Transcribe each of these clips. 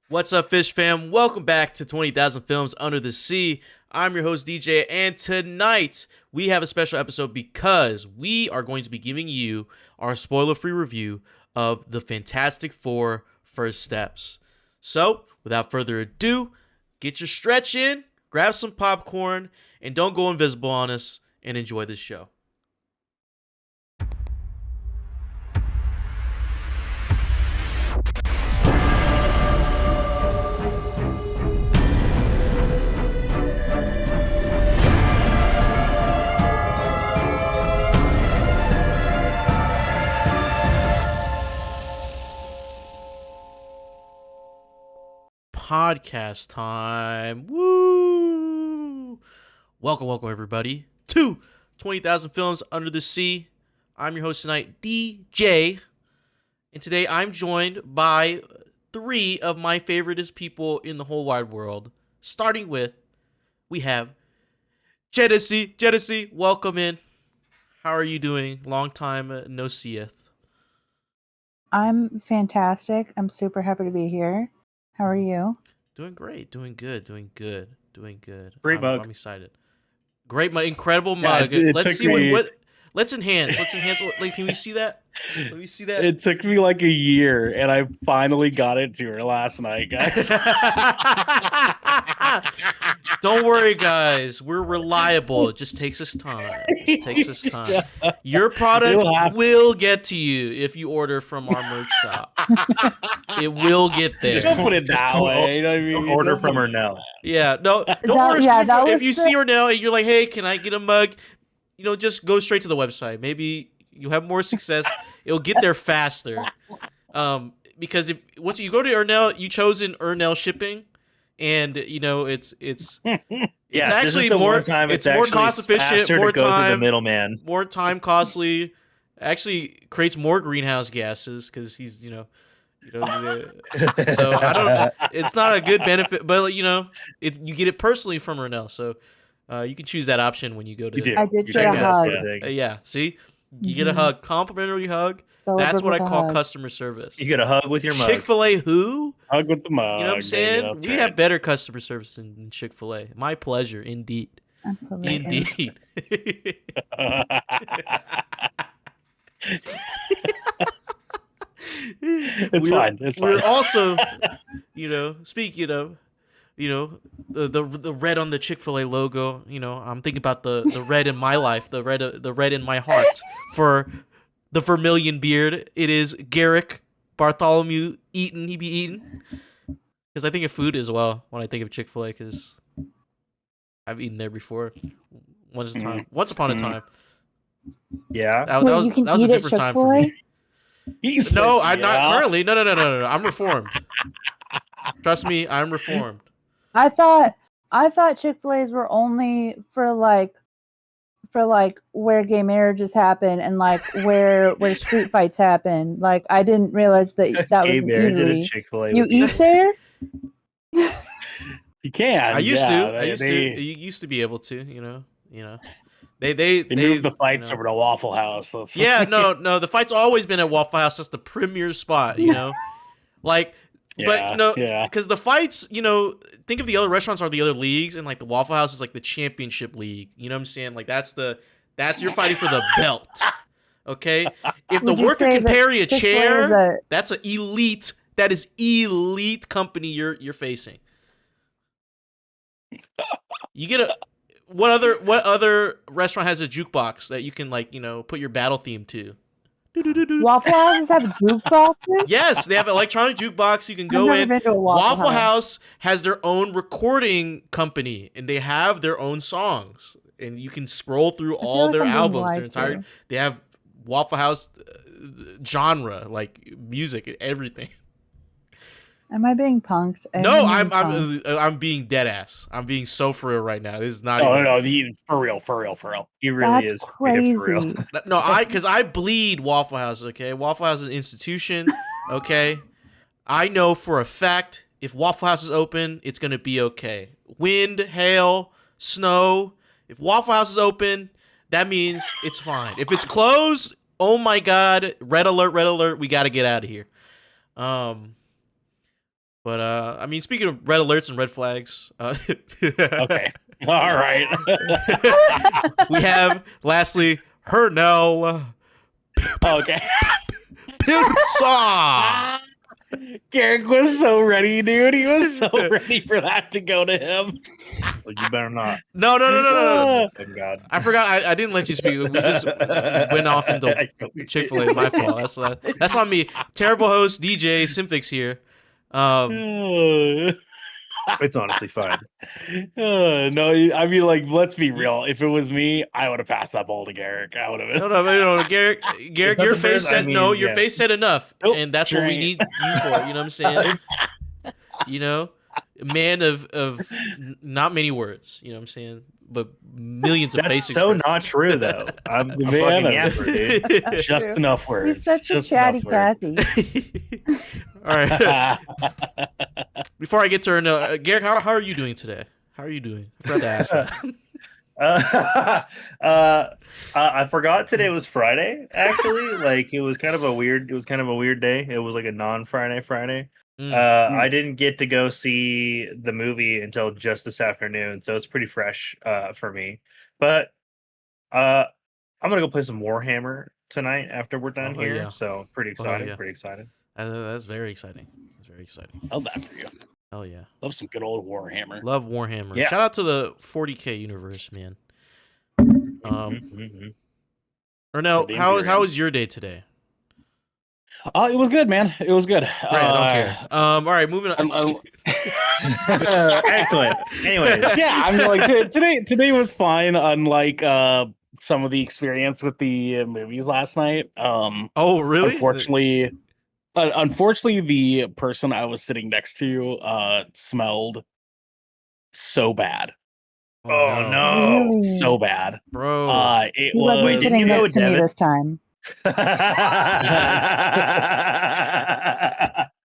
What's up, Fish fam? Welcome back to 20,000 Films Under the Sea. I'm your host, DJ, and tonight we have a special episode because we are going to be giving you our spoiler-free review of the Fantastic Four First Steps. So, without further ado, get your stretch in, grab some popcorn, and don't go invisible on us, and enjoy this show. Podcast time. Woo! Welcome everybody to 20,000 Films Under the Sea. I'm your host tonight, DJ. And today I'm joined by three of my favoriteest people in the whole wide world. Starting with, we have Jenesy. Jenesy, welcome in. How are you doing? Long time no seeth. I'm fantastic. I'm super happy to be here. How are you? Doing great. Doing good. Great mug. I'm excited. Great mug. Incredible mug. Let's see what. Let's enhance. Like, can we see that? Let me see that. It took me like a year, and I finally got it to her last night, guys. Don't worry, guys. We're reliable. It just takes us time. Your product will get to you if you order from our merch shop. It will get there. Don't put it that way. You know what I mean? Order from Ernell. Yeah, no. Don't order if you see Ernell and you're like, hey, can I get a mug? You know, just go straight to the website. Maybe you have more success. It'll get there faster. Because once you go to Ernell, you chose in Ernell shipping, and you know it's actually more cost efficient, more time, middleman, more time costly. Actually, creates more greenhouse gases because he's so I don't. It's not a good benefit, but you get it personally from Ernell, so. You can choose that option when you go to. You do. I did get a hug. Yeah, see, you get a hug, complimentary hug. That's what I call customer service. You get a hug with your mug. Chick-fil-A, who? Hug with the mug. You know what I'm saying? We have better customer service than Chick-fil-A. My pleasure, indeed. Absolutely. Indeed. It's fine. We're also, speaking of. The red on the Chick-fil-A logo. I'm thinking about the red in my life, the red in my heart for the Vermilion beard. It is Garrick Bartholomew Eaton. He be eaten because I think of food as well when I think of Chick-fil-A because I've eaten there before. Once upon a time. Yeah, that was a different time for me. No, I'm not currently. No. I'm reformed. Trust me, I'm reformed. I thought Chick-fil-A's were only for where gay marriages happen and where street fights happen. I didn't realize that was gay an marriage at a eatery. Chick-fil-A. You eat there? You can. I used to. You used to be able to. They moved the fights over to Waffle House. Yeah, no. The fight's always been at Waffle House. That's the premier spot. Because the fights, think of the other restaurants are the other leagues, and the Waffle House is the championship league. You know what I'm saying? That's you're fighting for the belt. Okay, if the worker can parry a chair, that's an elite. That is elite company you're facing. You get what other restaurant has a jukebox that you can put your battle theme to? Waffle Houses have jukeboxes? Yes, they have an electronic jukebox. You can go in. Waffle House has their own recording company, and they have their own songs. And you can scroll through all their albums. They have Waffle House genre, music and everything. Am I being punked? No, I'm being dead ass. I'm being so for real right now. This is not. No, for real. He really That's is. crazy. For real. No, because I bleed Waffle House. Okay, Waffle House is an institution. Okay, I know for a fact if Waffle House is open, it's gonna be okay. Wind, hail, snow. If Waffle House is open, that means it's fine. If it's closed, oh my God, red alert, we got to get out of here. But But I mean, speaking of red alerts and red flags, Okay. All right. we have lastly Ernell Okay. Pizza. Garrick was so ready, dude. He was so ready for that to go to him. Like, you better not. No. Thank God. I forgot. I didn't let you speak. We just went off into Chick-fil-A. My fault. That's on me. Terrible host DJ Simfix here. It's honestly fine. No, I mean, like, let's be real. If it was me, I would have passed that ball to Garrick. I would have been. No, Garrick, It's not your the face first- I said mean, no. Your yeah. face said enough, Nope, and that's sure what we ain't. need you for. You know what I'm saying? You know, man of not many words. You know what I'm saying? But millions of That's face so expressions. not true, though. I'm The a man fucking of- yapper, dude. That's Just true. enough He's words. such a Just chatty enough words. Cathy. All right. Before I get to her, Garrick, how are you doing today? How are you doing? I forgot to ask that. I forgot today was Friday. Actually, like it was kind of a weird day. It was like a non-Friday Friday. I didn't get to go see the movie until just this afternoon, so it's pretty fresh for me. But I'm gonna go play some Warhammer tonight after we're done Oh, here. yeah. So pretty excited. yeah. Pretty excited. That's very exciting. That's very exciting. Love that for you. Hell yeah. Love some good old Warhammer. Love Warhammer. Yeah. Shout out to the 40K universe, man. Mhm. Ernell, For the how Imperium. was your day today? It was good, man. It was good. Great, I don't care. All right, moving on. Excellent. Anyways, Yeah, I mean, like today was fine. Unlike some of the experience with the movies last night. Oh, really? Unfortunately, the person I was sitting next to smelled so bad, oh no. Really? so bad. Bro. It He wasn't was. didn't sitting you know next to me Devin? this time.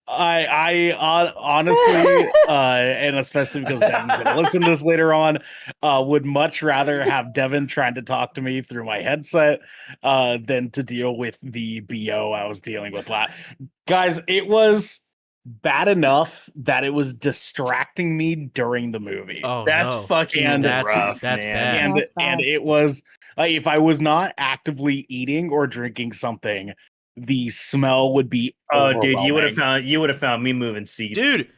I honestly, and especially because Devin's gonna listen to this later on, would much rather have Devin trying to talk to me through my headset than to deal with the BO I was dealing with. Guys, it was bad enough that it was distracting me during the movie. Oh, That's no. fucking And rough. that's man. bad. and That's bad. and it was like if I was not actively eating or drinking something, the smell would be Oh, dude, you would overwhelming. have found me moving seats, Dude,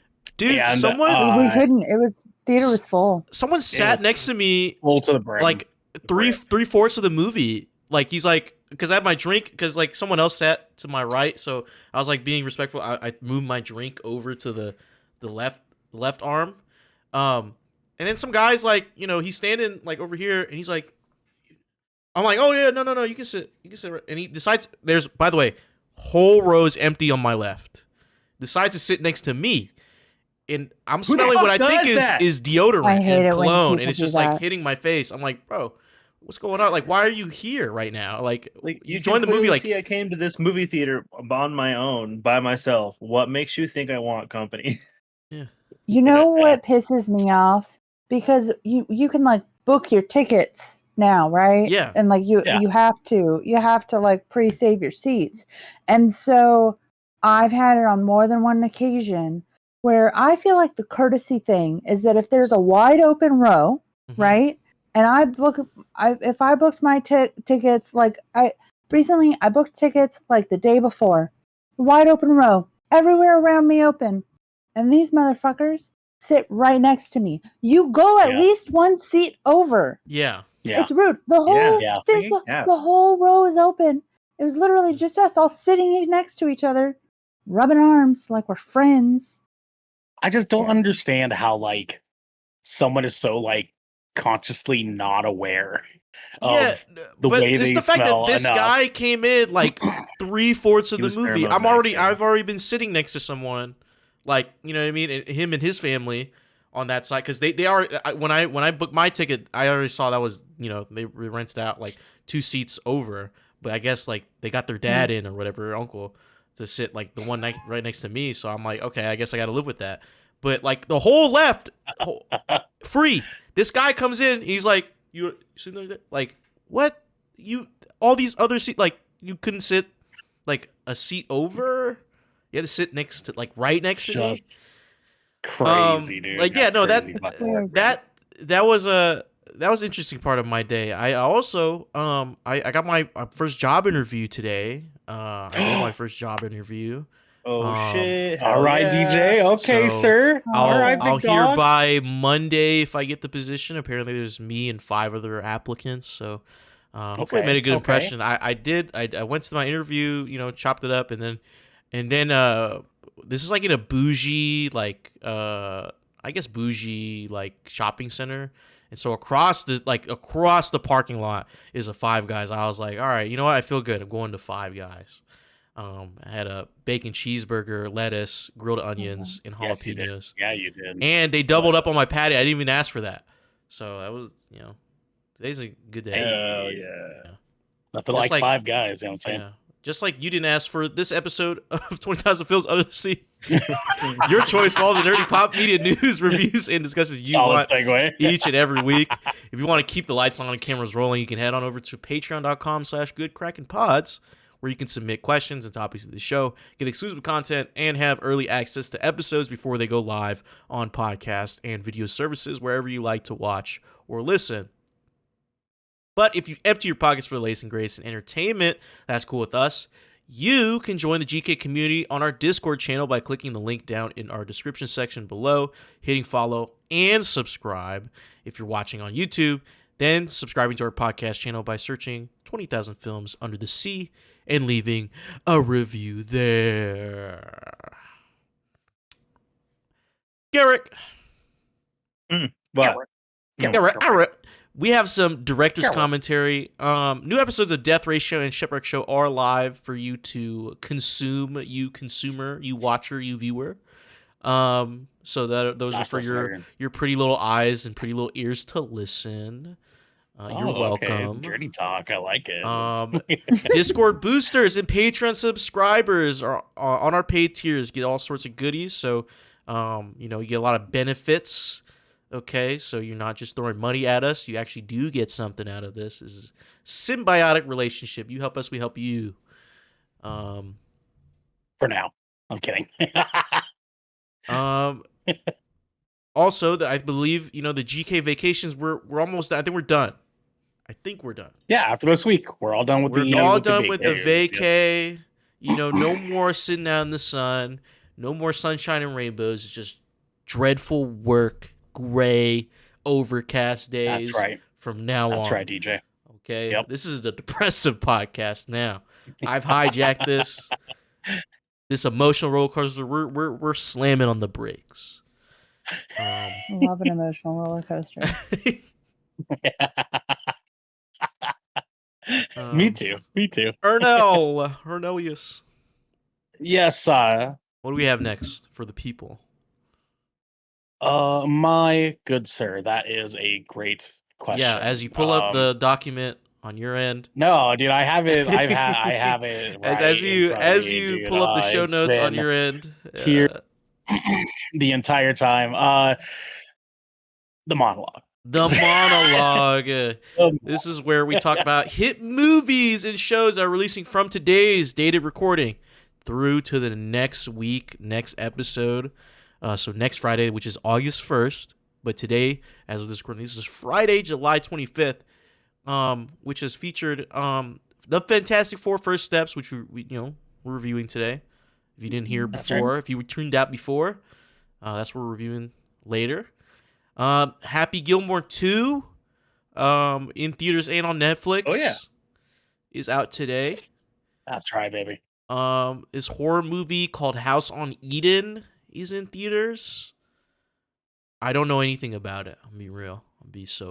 And, someone We couldn't. Theater was full. someone sat was next to me full to the brim. like three-fourths of the movie. Like he's like, because I had my drink, because like someone else sat to my right, so I was like being respectful. I moved my drink over to the left arm, and then some guys like, you know, he's standing like over here, and he's like, I'm like, oh yeah, no, you can sit right. And he decides, there's, by the way, whole row's empty on my left, decides to sit next to me. And I'm Who the smelling what I fuck think does that? is deodorant I hate and it when cologne, people and it's do just like that. hitting my face. I'm like, bro, what's going on? Like, why are you here right now? Like you can joined the movie clearly like, see I came to this movie theater on my own by myself. What makes you think I want company? You know what pisses me off? Because you can like book your tickets now, right? Yeah. And like you have to like pre-save your seats. And so I've had it on more than one occasion where I feel like the courtesy thing is that if there's a wide open row, Mhm. right? And if I booked my tickets, like I booked tickets like the day before, wide open row, everywhere around me open. And these motherfuckers sit right next to me. You go at Yeah. least one seat over. yeah, yeah, It's rude. The whole yeah. the whole row is open. It was literally just us all sitting next to each other, rubbing arms like we're friends. I just don't understand how like someone is so like consciously not aware yeah. of the But way it's they the fact that smell this enough. guy came in like 3/4 of He the was movie. pheromone I've already been sitting next to someone, like, you know what I mean, and him and his family on that side, because they are, when I booked my ticket, I already saw that was, you know, they rented out like 2 seats over, but I guess like they got their dad in or whatever, or uncle, to sit like the one right next to me. So I'm like, okay, I guess I got to live with that. But like the whole left, free. This guy comes in, he's like, you sitting there, like, what? You, all these other seats, like you couldn't sit like a seat over. You had to sit next to, like, right next to me. Crazy, dude. Like That's no, crazy fucking work, man. that was an interesting part of my day. I also I got my first job interview today. I did my first job interview. Oh shit! All Hell right, yeah. DJ. Okay, So, sir. All right, I'll big hear dog. by Monday if I get the position. Apparently, there's me and 5 other applicants. So, hopefully, I made a good impression. I did. I went to my interview. Chopped it up, and then this is like in a bougie I guess bougie shopping center. And so across the parking lot is a Five Guys. I was like, all right, you know what? I feel good. I'm going to Five Guys. I had a bacon cheeseburger, lettuce, grilled onions, and Yes, you did. jalapenos. Yeah, you did. And they doubled up on my patty. I didn't even ask for that. So that was, today's a good day. Hell yeah. Nothing Just like Five Guys, you know what I'm saying? Yeah. Just like you didn't ask for this episode of 20,000 Films Under the Sea. Your choice for all the nerdy pop media news, reviews, and discussions you Solid want segue. each and every week. If you want to keep the lights on and cameras rolling, you can head on over to patreon.com/goodkrakenpods, where you can submit questions and topics of the show, get exclusive content, and have early access to episodes before they go live on podcast and video services wherever you like to watch or listen. But if you empty your pockets for the latest and greatest in entertainment, that's cool with us. You can join the GK community on our Discord channel by clicking the link down in our description section below, hitting follow, and subscribe if you're watching on YouTube. Then subscribing to our podcast channel by searching 20,000 Films Under the Sea and leaving a review there. Garrick. What? Garrick. We have some director's commentary. New episodes of Death Ratio and Shipwreck Show are live for you to consume, you consumer, you watcher, you viewer. So that those are for your pretty little eyes and pretty little ears to listen. You're welcome. Okay. Dirty talk. I like it. Discord boosters and Patreon subscribers are on our paid tiers. Get all sorts of goodies. So, you get a lot of benefits. Okay, so you're not just throwing money at us. You actually do get something out of this. This is a symbiotic relationship. You help us, we help you. For now. I'm kidding. Also, I believe, the GK vacations, we're almost, I think we're done. Yeah, after this week, we're all done with the vacay. No more sitting out in the sun. No more sunshine and rainbows. It's just dreadful work. Gray, overcast days. That's right. From now on. That's right, DJ. Okay. Yep. This is a depressive podcast now. I've hijacked this emotional roller coaster. We're slamming on the brakes. Love an emotional roller coaster. Me too. Ernellius. Yes. What do we have next for the people? My good sir, that is a great question. Yeah, as you pull up the document on your end. No, dude, I have it. I have it. Right as you pull up the show notes on your end here the entire time. The monologue. The monologue. This is where we talk about hit movies and shows that are releasing from today's dated recording through to the next week, next episode. So next Friday, which is August 1st, but today, as of this recording, this is Friday, July 25th, which has featured the Fantastic Four First Steps, which we're reviewing today. If you didn't hear before, right. If you were tuned out before, that's what we're reviewing later. Happy Gilmore 2, in theaters and on Netflix. Oh yeah, is out today. That's right, baby. This horror movie called House on Eden is in theaters. I don't know anything about it. I'll be real. It's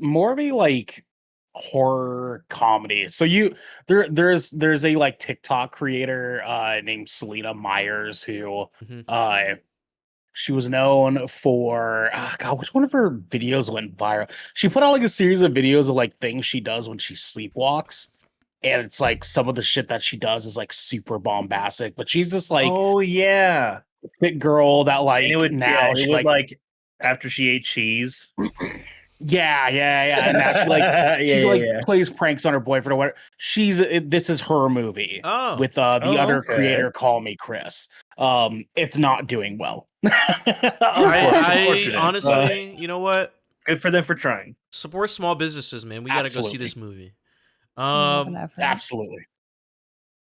more of a horror comedy. So there's a TikTok creator named Selena Myers who she was known for which one of her videos went viral? She put out a series of videos of things she does when she sleepwalks. And it's some of the shit that she does is super bombastic, but she's just oh yeah, fit girl that it would after she ate cheese. Yeah. And now she plays pranks on her boyfriend or whatever. This is her movie Oh, with the other okay. creator, Call Me Chris. It's not doing well. I Unfortunate. honestly, you know what? Good for them for trying. Support small businesses, man. We gotta go see Absolutely. this movie. Have an effort. Absolutely.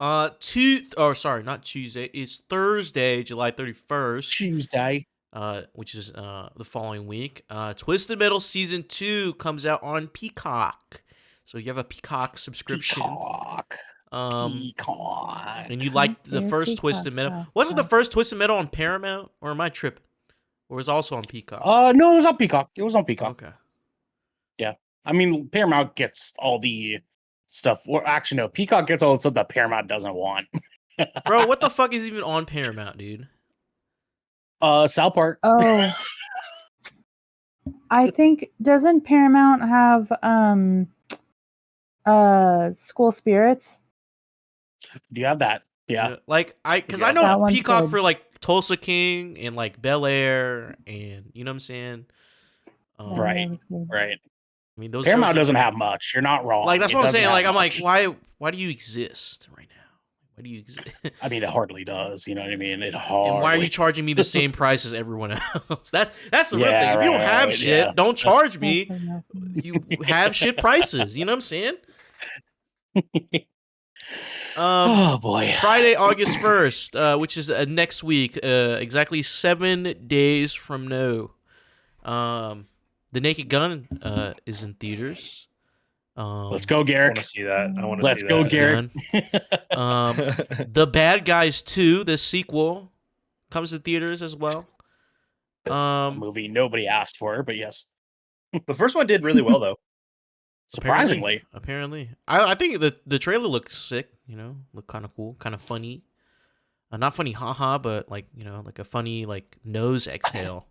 Not Tuesday. It's Thursday, July 31st. Tuesday. Which is the following week. Twisted Metal Season 2 comes out on Peacock. So you have a Peacock subscription. Peacock. And you liked the first Twisted Metal. Wasn't the first Twisted Metal on Paramount? Or am I tripping? Or was it also on Peacock? No, it was on Peacock. Okay. Yeah. I mean, Paramount gets all the stuff. Or actually, no, Peacock gets all the stuff that Paramount doesn't want. Bro, what the fuck is even on Paramount, dude? South Park. Oh, I think doesn't Paramount have School Spirits? Do you have that? Yeah. Because I know Peacock for like Tulsa King and like Bel Air and you know what I'm saying? Right. I mean, those Paramount doesn't have much. You're not wrong. Like that's what I'm saying. Like I'm like, why do you exist right now? Why do you exist? I mean, it hardly does. You know what I mean? And why are you charging me the same price as everyone else? That's the real thing. If you don't have shit, don't charge me. You have shit prices. You know what I'm saying? Oh boy! Friday, August 1st, which is next week, exactly 7 days from now. The Naked Gun is in theaters. Let's go, Garrick. I want to see that. Let's go, Garrick. The Bad Guys 2, the sequel, comes to theaters as well. A movie nobody asked for, but yes. The first one did really well, though. Surprisingly. Apparently. I think the trailer looks sick, you know, look kind of cool, kind of funny. Not funny haha, but like, you know, like a funny like nose exhale.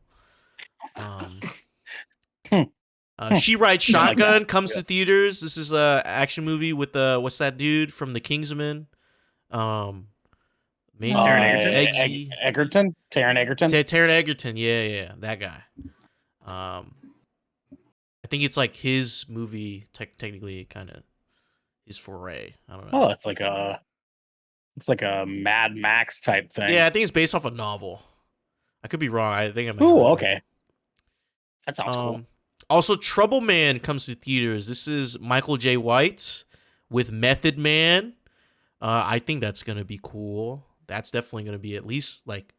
She Rides Shotgun comes to theaters. This is a action movie with what's that dude from The Kingsman? Taron Eggsy. Egerton? Taron Egerton? Taron Egerton, yeah, that guy. I think it's like his movie, technically, kind of his foray. I don't know. Oh, it's like a Mad Max type thing. Yeah, I think it's based off a novel. I could be wrong. I think I'm. Oh, okay. That sounds cool. Also, Trouble Man comes to theaters. This is Michael J. White with Method Man. I think that's gonna be cool. That's definitely gonna be at least like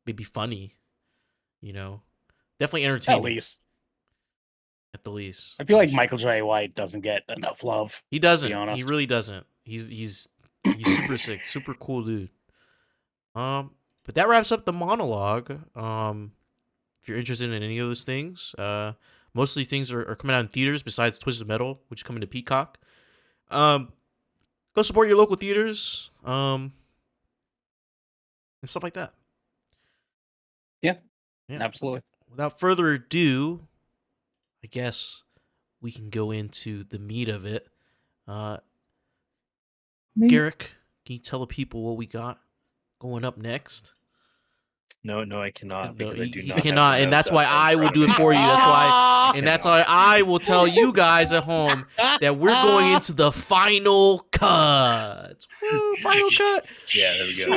maybe funny. You know, definitely entertaining. At the least. I feel like Michael J. White doesn't get enough love. He doesn't. He really doesn't. He's super sick, super cool dude. But that wraps up the monologue. If you're interested in any of those things, most of these things are coming out in theaters besides Twisted Metal, which is coming to Peacock. Go support your local theaters, and stuff like that. Yeah, absolutely. Without further ado, I guess we can go into the meat of it. Garrick, can you tell the people what we got going up next? No, I cannot. No, I do you not cannot, and that's why I will do it for you. That's why, and that's why I will tell you guys at home that we're going into the final cut. Woo, final cut. Yeah, there we go.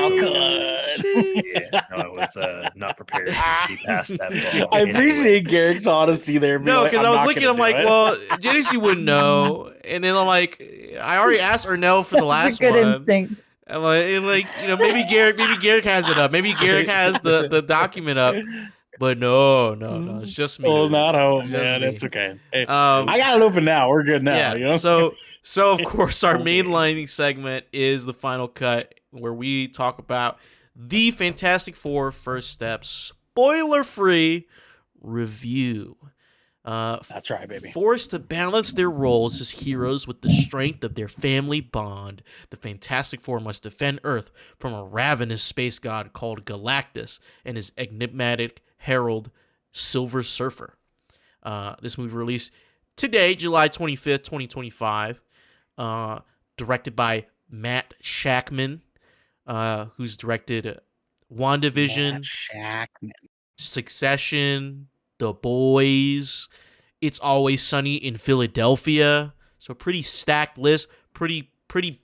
Yeah, no, I was not prepared to be past that. I appreciate Garrick's honesty there. No, because I was looking, I'm like, well, Jenesy wouldn't know, and then I'm like, I already asked Ernell for the last good one. instinct. And like, you know, maybe Garrick has it up. Maybe Garrick has the document up. But no, it's just me. Well, not home, man. It's okay. Hey, I got it open now. We're good now. Yeah. You know? So of course, our mainlining segment is the final cut, where we talk about the Fantastic Four First Steps spoiler-free review. That's right, baby. Forced to balance their roles as heroes with the strength of their family bond, the Fantastic Four must defend Earth from a ravenous space god called Galactus and his enigmatic herald, Silver Surfer. This movie released today, July 25th, 2025. Directed by Matt Shakman, who's directed WandaVision, Matt Shakman. Succession, The Boys, It's Always Sunny in Philadelphia. So pretty stacked list. Pretty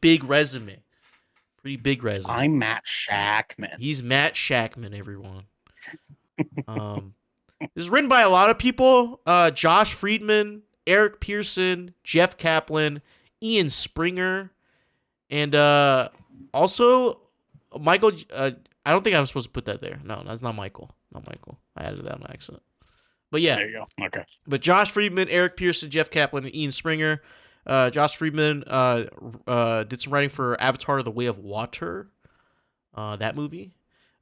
big resume. Pretty big resume. I'm Matt Shackman. He's Matt Shackman, everyone. This is written by a lot of people. Josh Friedman, Eric Pearson, Jeff Kaplan, Ian Springer, and also Michael. I don't think I'm supposed to put that there. No, that's not Michael. Not Michael. I added that on accident. But yeah. There you go. Okay. But Josh Friedman, Eric Pearson, Jeff Kaplan, and Ian Springer. Josh Friedman did some writing for Avatar: The Way of Water, that movie.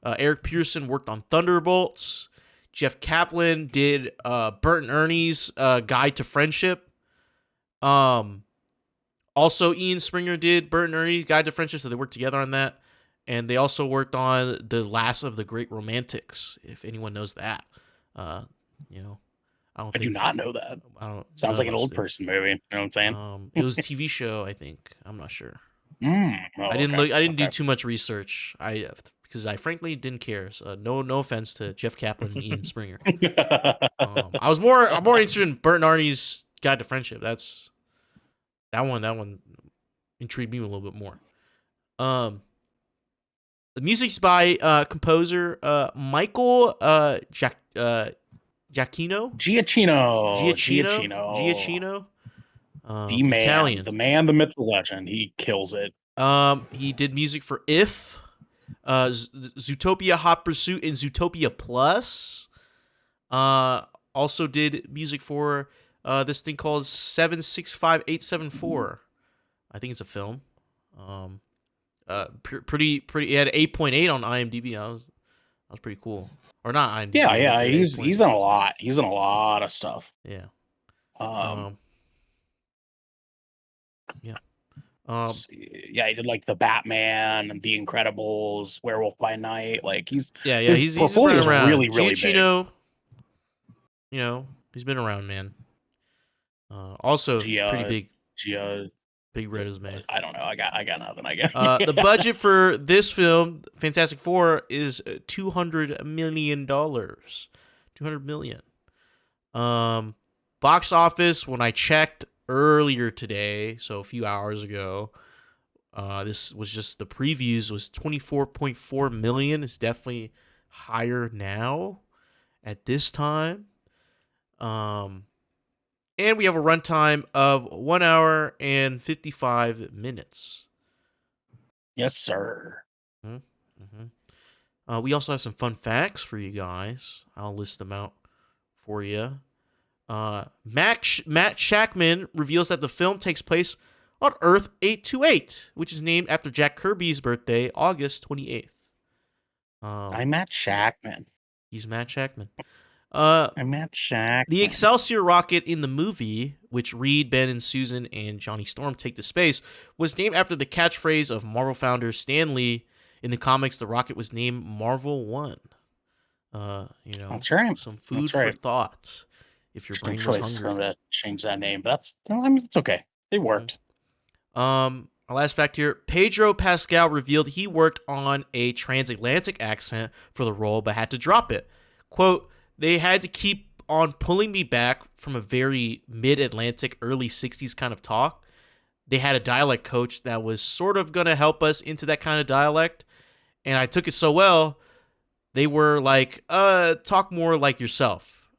Eric Pearson worked on Thunderbolts. Jeff Kaplan did Bert and Ernie's Guide to Friendship. Also, Ian Springer did Bert and Ernie's Guide to Friendship, so they worked together on that. And they also worked on The Last of the Great Romantics, if anyone knows that. You know, I do not know that. Sounds like an old person movie. You know what I'm saying? It was a TV show, I think. I'm not sure. I didn't do too much research. Because I frankly didn't care. So no offense to Jeff Kaplan and Ian Springer. I'm more interested in Bert and Arnie's Guide to Friendship. That one intrigued me a little bit more. The music's by composer Michael Giacchino. The man, Italian. the man, the myth, the legend. He kills it. He did music for If, Zootopia Hot Pursuit, and Zootopia Plus. Also did music for this thing called 765874. I think it's a film. Pretty. It had 8.8 on IMDb. That was pretty cool. Or not IMDb. Yeah. He's in a lot. He's in a lot of stuff. Yeah. He did like the Batman and the Incredibles, Werewolf by Night. Like he's he's portfolio's been around. really big. You know, he's been around, man. Also pretty big resume. I don't know. I got nothing. I guess. The budget for this film, Fantastic Four, is $200 million. $200 million. Box office, when I checked earlier today, so a few hours ago, this was just the previews, was 24.4 million. It's definitely higher now at this time. And we have a runtime of 1 hour and 55 minutes. Yes, sir. Mm-hmm. We also have some fun facts for you guys. I'll list them out for you. Matt Shackman reveals that the film takes place on Earth 828, which is named after Jack Kirby's birthday, August 28th. I'm Matt Shackman. He's Matt Shackman. I'm Matt Shackman. The Excelsior rocket in the movie, which Reed, Ben, and Susan and Johnny Storm take to space, was named after the catchphrase of Marvel founder Stan Lee. In the comics, the rocket was named Marvel 1. That's right. Some food for thought. If your brain was hungry. For them to change that name, but it's okay. It worked. Our last fact here: Pedro Pascal revealed he worked on a transatlantic accent for the role, but had to drop it. Quote: "They had to keep on pulling me back from a very mid-Atlantic, early '60s kind of talk. They had a dialect coach that was sort of gonna help us into that kind of dialect, and I took it so well. They were like, talk more like yourself."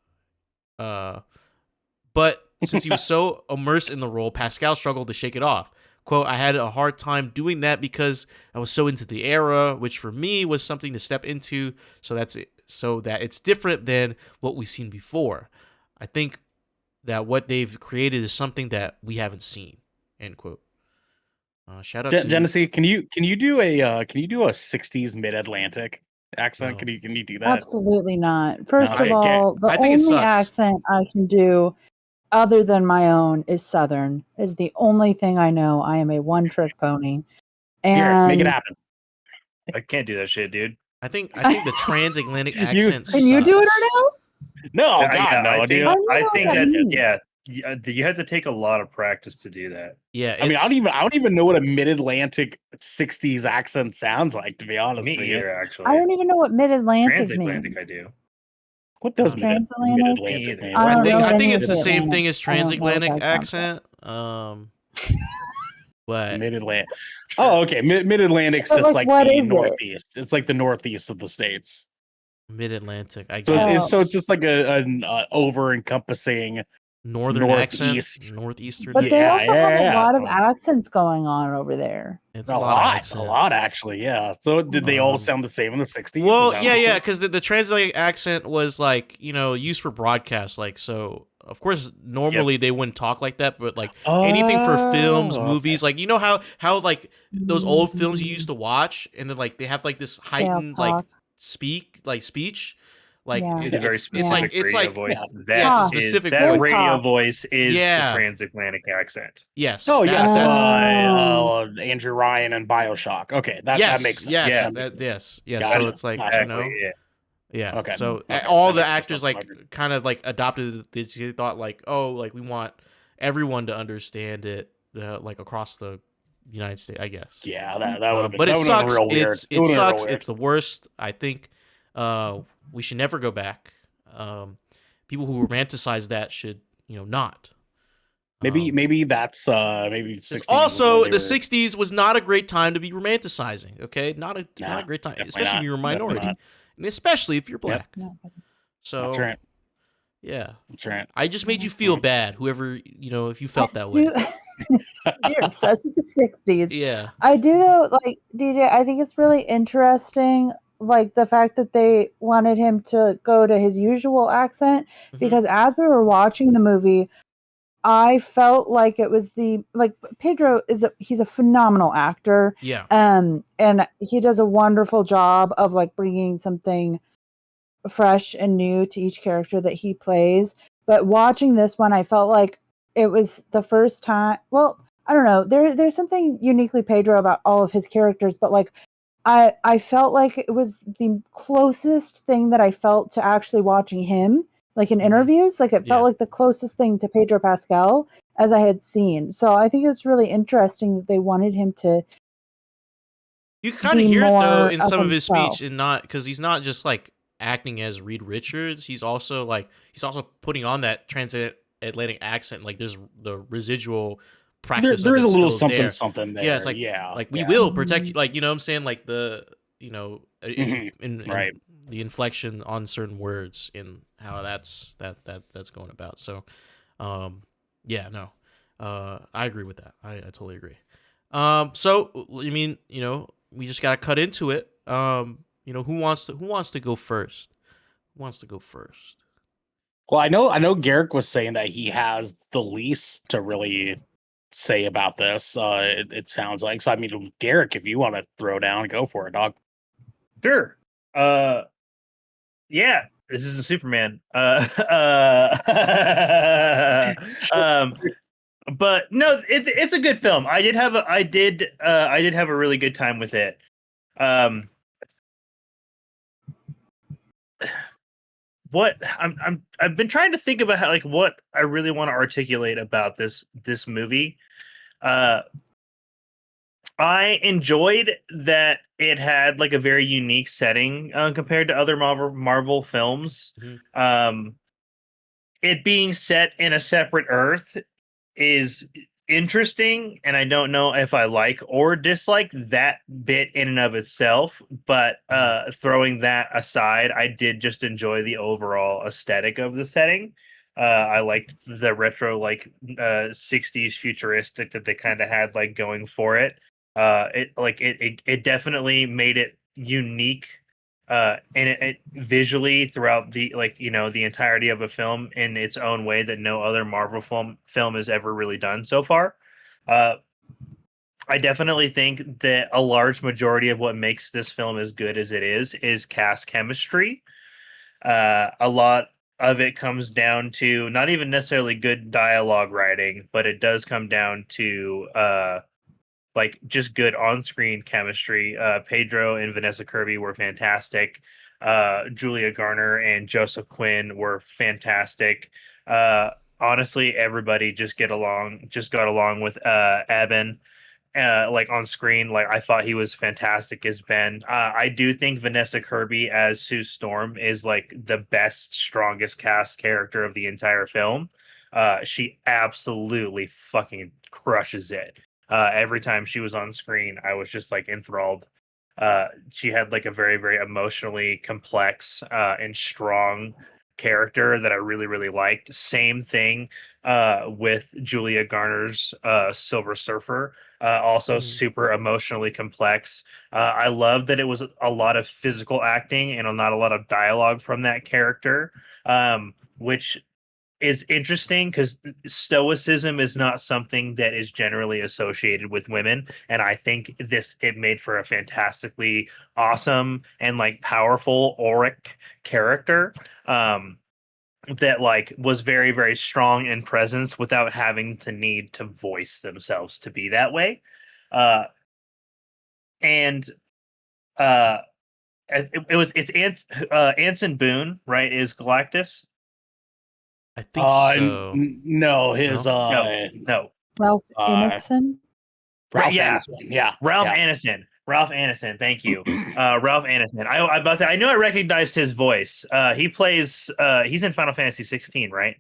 But since he was so immersed in the role, Pascal struggled to shake it off. Quote, "I had a hard time doing that because I was so into the era, which for me was something to step into, so that it's different than what we've seen before. I think that what they've created is something that we haven't seen." End quote. Shout out to Jenesy. Can you do a 60s mid-Atlantic accent? No. Can you do that? Absolutely not. First of I all, the think it only sucks. accent I can do other than my own is Southern. Is the only thing I know. I am a one-trick pony. And Garrick, make it happen. I can't do that shit, dude. I think the transatlantic accent Can you do it, Ernell? No, God, Yeah, no, dude. I think that means. you have to take a lot of practice to do that. Yeah, I mean, I don't even know what a mid-Atlantic 60s accent sounds like, to be honest Me with you. either, actually. I don't even know what mid-Atlantic Transatlantic, means. I do. What does Transatlantic? Mid-Atlantic mean? I don't know I think any it's of the the same Atlantic. thing as I don't know what transatlantic that sounds like. accent. But Mid-Atlantic. sure. Oh, okay. Mid-Atlantic's But, just like, like what the is it? northeast. It's like the northeast of the states. Mid-Atlantic, I So guess. it's just like an over-encompassing Northern accent, northeast. northeastern. But they Yeah, also have a lot of So accents going on over there. It's a a lot of lot accents. actually. Yeah. So did they all sound the same in the 60s? Well, yeah, because the translated accent was like used for broadcast, like so. Of course, normally they wouldn't talk like that, but like anything for films, movies, like how like those old films you used to watch, and then like they have like this heightened like speech, like Yeah. It's a very specific radio voice. Yeah, it's a specific that voice. radio voice is Yeah. the transatlantic accent. Yes. Oh that- yes, that- Andrew Ryan and BioShock. Okay, that makes sense. Yes, That makes sense. yes. Gotcha. So it's like Exactly, yeah. Okay. So Okay. all That the makes actors sense. like kind of like adopted this. They thought like, oh, like we want everyone to understand it, like across the United States, I guess. Yeah, that would have been. But it that would've been sucks. real weird. It sucks. It's the worst. I think we should never go back. People who romanticize that should not. Maybe that's maybe 60s. Also, the 60s was not a great time to be romanticizing. Okay, not a great time, especially if you're a minority, and especially if you're black. No. So that's right. Yeah, that's right. I just made you feel bad, whoever if you felt that way. You're obsessed with the 60s. Yeah, I do though, like DJ. I think it's really interesting, like the fact that they wanted him to go to his usual accent, because as we were watching the movie, I felt like it was Pedro he's a phenomenal actor. Yeah. And he does a wonderful job of like bringing something fresh and new to each character that he plays. But watching this one, I felt like it was the first time. Well, I don't know. There's something uniquely Pedro about all of his characters, but like I felt like it was the closest thing that I felt to actually watching him, like in interviews. Like it felt like the closest thing to Pedro Pascal as I had seen. So I think it's really interesting that they wanted him to. You can kind of hear it though in some of his speech, and not because he's not just like acting as Reed Richards. He's also putting on that transatlantic accent. Like there's the residual practice. There is a little something there. Yeah, it's like we will protect you. Like what I'm saying, like the in right. the inflection on certain words and how that's going about. So, I agree with that. I totally agree. So I mean, we just gotta cut into it. Who wants to go first? Who wants to go first? Well, I know Garrick was saying that he has the least to really say about this. It sounds like. So I mean, Garrick, if you want to throw down, go for it, dog. Sure. Yeah, this is a Superman. But no, it's a good film. I did have a really good time with it. What I've been trying to think about how, like, what I really want to articulate about this movie. I enjoyed that it had like a very unique setting compared to other Marvel films. Mm-hmm. It being set in a separate Earth is interesting, and I don't know if I like or dislike that bit in and of itself. But throwing that aside, I did just enjoy the overall aesthetic of the setting. I liked the retro, like 60s futuristic that they kind of had like going for it. It definitely made it unique and it visually throughout the the entirety of a film in its own way that no other Marvel film has ever really done so far. I definitely think that a large majority of what makes this film as good as it is cast chemistry. A lot of it comes down to not even necessarily good dialogue writing, but it does come down to like just good on-screen chemistry. Pedro and Vanessa Kirby were fantastic. Julia Garner and Joseph Quinn were fantastic. Honestly, everybody just got along with Eben. like on screen, like I thought he was fantastic as Ben. I do think Vanessa Kirby as Sue Storm is like the best, strongest cast character of the entire film. She absolutely fucking crushes it. Every time she was on screen, I was just like enthralled. She had like a very, very emotionally complex and strong character that I really, really liked. Same thing with Julia Garner's Silver Surfer, also Mhm. super emotionally complex. I love that it was a lot of physical acting and not a lot of dialogue from that character, which is interesting because stoicism is not something that is generally associated with women, and I think it made for a fantastically awesome and like powerful auric character. That like was very, very strong in presence without having to need to voice themselves to be that way. uh and uh Anson Boone, right, is Galactus. I think so. No, his No? No. Ralph uh Ineson. Right, Ralph yeah. Ineson. Yeah, Ralph yeah. Ineson. Ralph Ineson. Thank you. Ralph Ineson. I about to say, I knew I recognized his voice. He plays. He's in Final Fantasy 16, right?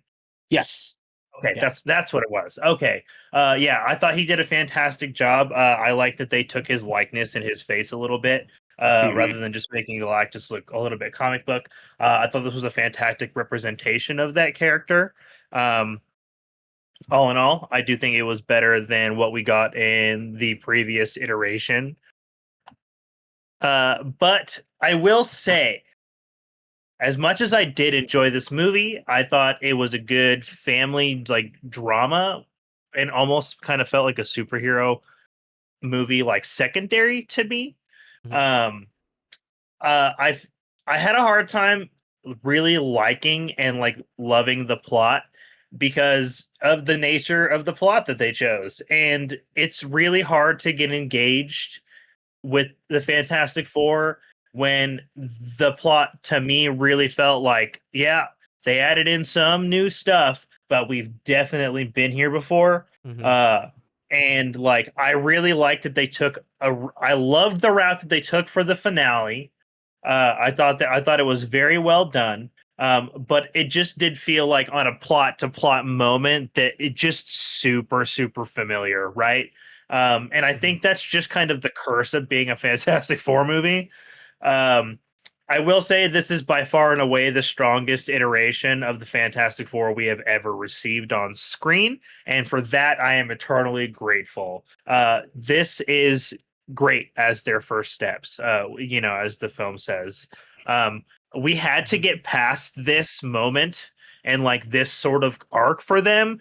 Yes. Okay, Yeah. that's what it was. Okay. Yeah, I thought he did a fantastic job. I like that they took his likeness and his face a little bit, Mhm. rather than just making Galactus look a little bit comic book. I thought this was a fantastic representation of that character. Um, all in all, I do think it was better than what we got in the previous iteration. But I will say, as much as I did enjoy this movie, I thought it was a good family like drama, and almost kind of felt like a superhero movie, like secondary to me. Mhm. Um, uh, I I had a hard time really liking and like loving the plot because of the nature of the plot that they chose, and it's really hard to get engaged with the Fantastic Four when the plot to me really felt like, yeah, they added in some new stuff, but we've definitely been here before. Mhm. Uh, and like, I really liked that I loved the route that they took for the finale. I thought it was very well done. But it just did feel like on a plot to plot moment that it just super, super familiar, right? And I Mhm. think that's just kind of the curse of being a Fantastic Four movie. Um, I will say this is by far and away the strongest iteration of the Fantastic Four we have ever received on screen. And for that, I am eternally grateful. This is great as their first steps, as the film says. Um, we had to Mhm. get past this moment and like this sort of arc for them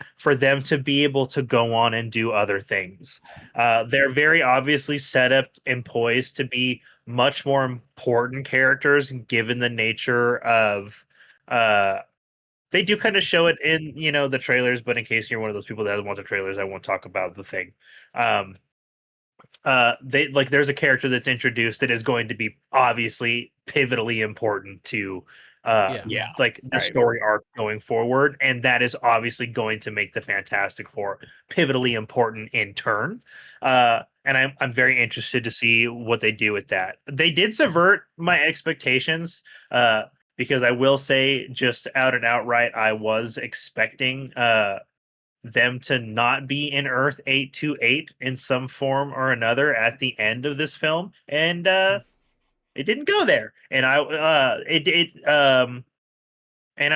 to be able to go on and do other things. They're very obviously set up and poised to be much more important characters given the nature of uh they do kind of show it in the trailers, but in case you're one of those people that doesn't watch the trailers, I won't talk about the thing. um they like there's a character that's introduced that is going to be obviously pivotally important to Yeah. Yeah. like the Right. story arc going forward, and that is obviously going to make the Fantastic Four pivotally important in turn. And I'm very interested to see what they do with that. They did subvert my expectations, because I will say, just out and outright, I was expecting them to not be in Earth 828 in some form or another at the end of this film, and it didn't go there, and I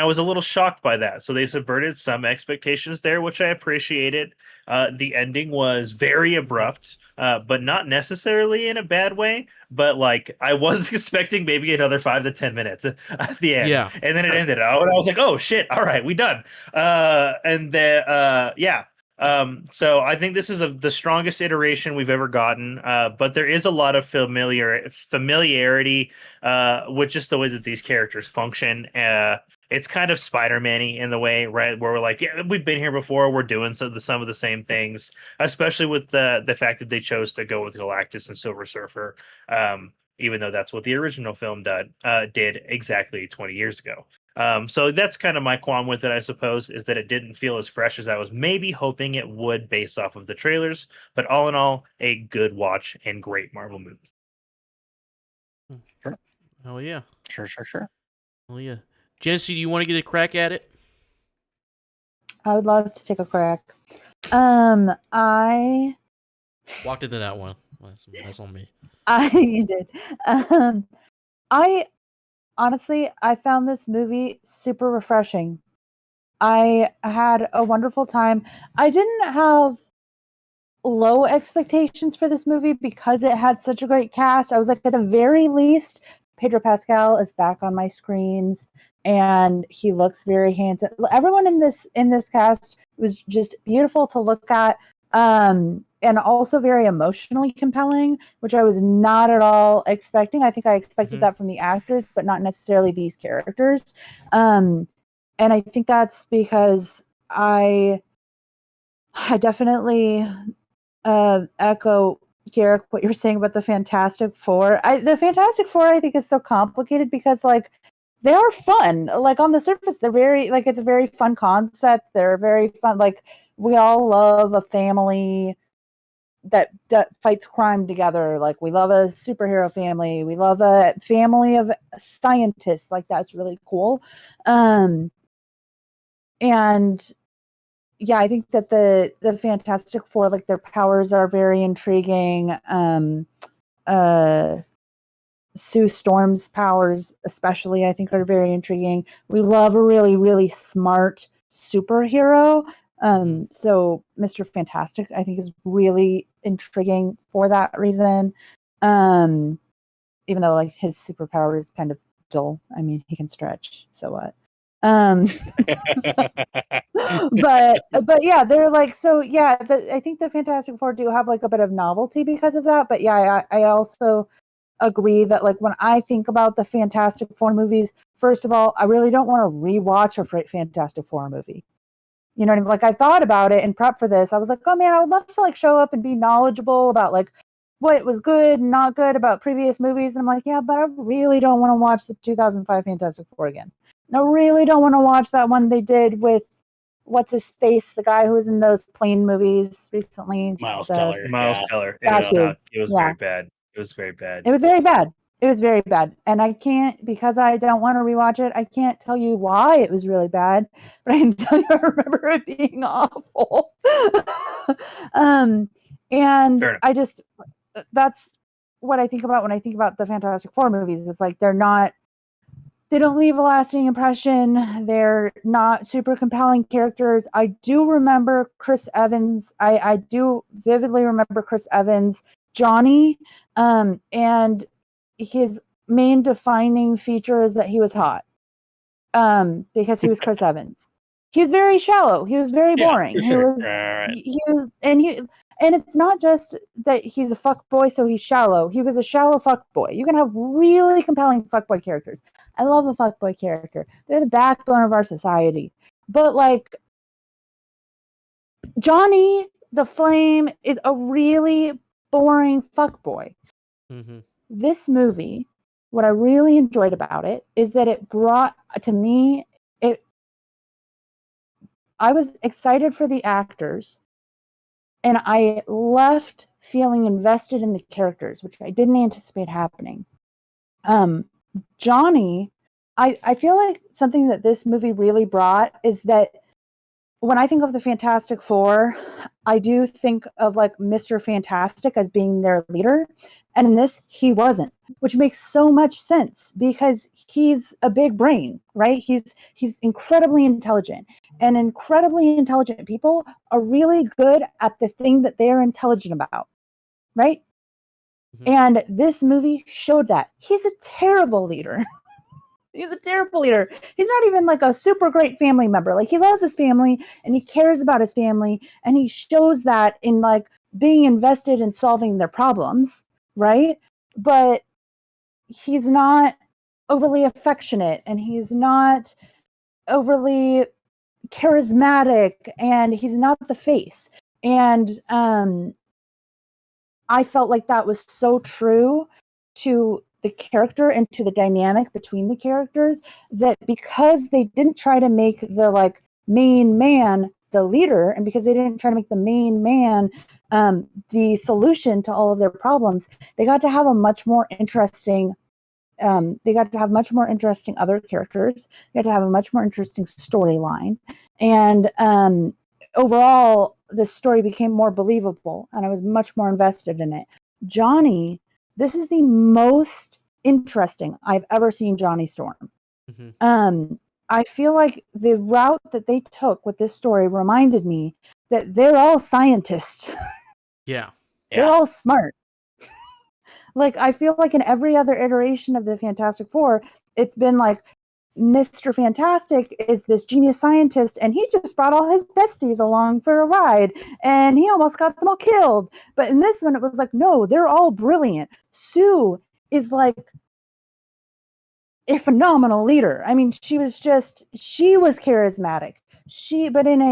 was a little shocked by that. So they subverted some expectations there, which I appreciated. The ending was very Mhm. abrupt, but not necessarily in a bad way. But like I was expecting maybe another 5 to 10 minutes at the end, Yeah. and then it ended. And I was like, "Oh shit! All right, we done." And then yeah. So I think this is the strongest iteration we've ever gotten. But there is a lot of familiarity with just the way that these characters function. It's kind of Spider-Man-y in the way, right? Where we're like, yeah, we've been here before. We're doing some of the same things, especially with the fact that they chose to go with Galactus and Silver Surfer, even though that's what the original film did exactly 20 years ago. So that's kind of my qualm with it, I suppose, is that it didn't feel as fresh as I was maybe hoping it would based off of the trailers. But all in all, a good watch and great Marvel movie. Sure. Oh yeah. Sure. Oh yeah. Jenesy, do you want to get a crack at it? I would love to take a crack. I Walked into that one. That's on me. you did. I honestly, I found this movie super refreshing. I had a wonderful time. I didn't have low expectations for this movie because it had such a great cast. I was like, at the very least, Pedro Pascal is back on my screens and he looks very handsome. Everyone in this cast was just beautiful to look at. And also very emotionally compelling, which I was not at all expecting. I think I expected that from the actors, but not necessarily these characters. And I think that's because I definitely echo Garrick what you're saying about the Fantastic Four. The Fantastic Four I think is so complicated because like they are fun. Like on the surface, they're very like it's a very fun concept. They're very fun. Like we all love a family that fights crime together. Like we love a superhero family. We love a family of scientists. Like that's really cool. And yeah, I think that the Fantastic Four, like their powers are very intriguing. Sue Storm's powers, especially, I think are very intriguing. We love a really, really smart superhero. So Mr. Fantastic, I think, is really intriguing for that reason. Even though like his superpower is kind of dull. I mean, he can stretch, so what? But yeah, they're like so yeah. I think the Fantastic Four do have like a bit of novelty because of that. But yeah, I also agree that like when I think about the Fantastic Four movies, first of all, I really don't want to rewatch a Fantastic Four movie. You know what I mean? Like I thought about it and prep for this. I was like, oh man, I would love to like show up and be knowledgeable about like what was good and not good about previous movies. And I'm like, yeah, but I really don't want to watch the 2005 Fantastic Four again. I really don't want to watch that one they did with what's his face, the guy who was in those plane movies recently. Miles Teller. Miles Yeah. Teller. Thank you. It was Yeah. very bad. It was very bad. It was very bad. It was very bad. And I can't, because I don't want to rewatch it, I can't tell you why it was really bad, but I can tell you I remember it being awful. And I just, that's what I think about when I think about the Fantastic Four movies. It's like they don't leave a lasting impression. They're not super compelling characters. I do remember Chris Evans. I do vividly remember Chris Evans, Johnny, and his main defining feature is that he was hot. Because he was Chris Evans. He was very shallow. He was very boring. For sure. He was and it's not just that he's a fuck boy, so he's shallow. He was a shallow fuck boy. You can have really compelling fuck boy characters. I love a fuck boy character. They're the backbone of our society. But like Johnny the Flame is a really boring fuck boy. This movie, what I really enjoyed about it is that it brought to me I was excited for the actors and I left feeling invested in the characters, which I didn't anticipate happening. Johnny, I feel like something that this movie really brought is that when I think of the Fantastic Four, I do think of like Mr. Fantastic as being their leader. And in this, he wasn't, which makes so much sense because he's a big brain, right? He's incredibly intelligent, and incredibly intelligent people are really good at the thing that they're intelligent about, right? And this movie showed that. He's a terrible leader. He's a terrible leader. He's not even like a super great family member. Like he loves his family and he cares about his family, and he shows that in like being invested in solving their problems, right? But he's not overly affectionate, and he's not overly charismatic, and he's not the face. And I felt like that was so true to the character and to the dynamic between the characters, that because they didn't try to make the like main man the leader, and because they didn't try to make the main man the solution to all of their problems, they got to have a much more interesting other characters. They got to have a much more interesting storyline, and overall the story became more believable, and I was much more invested in it. Johnny, this is the most interesting I've ever seen Johnny Storm. Mm-hmm. I feel like the route that they took with this story reminded me that they're all scientists. Yeah. They're all smart. Like, I feel like in every other iteration of the Fantastic Four, it's been like, Mr. Fantastic is this genius scientist, and he just brought all his besties along for a ride, and he almost got them all killed. But in this one, it was like, no, they're all brilliant. Sue is like a phenomenal leader. I mean, she was charismatic. But in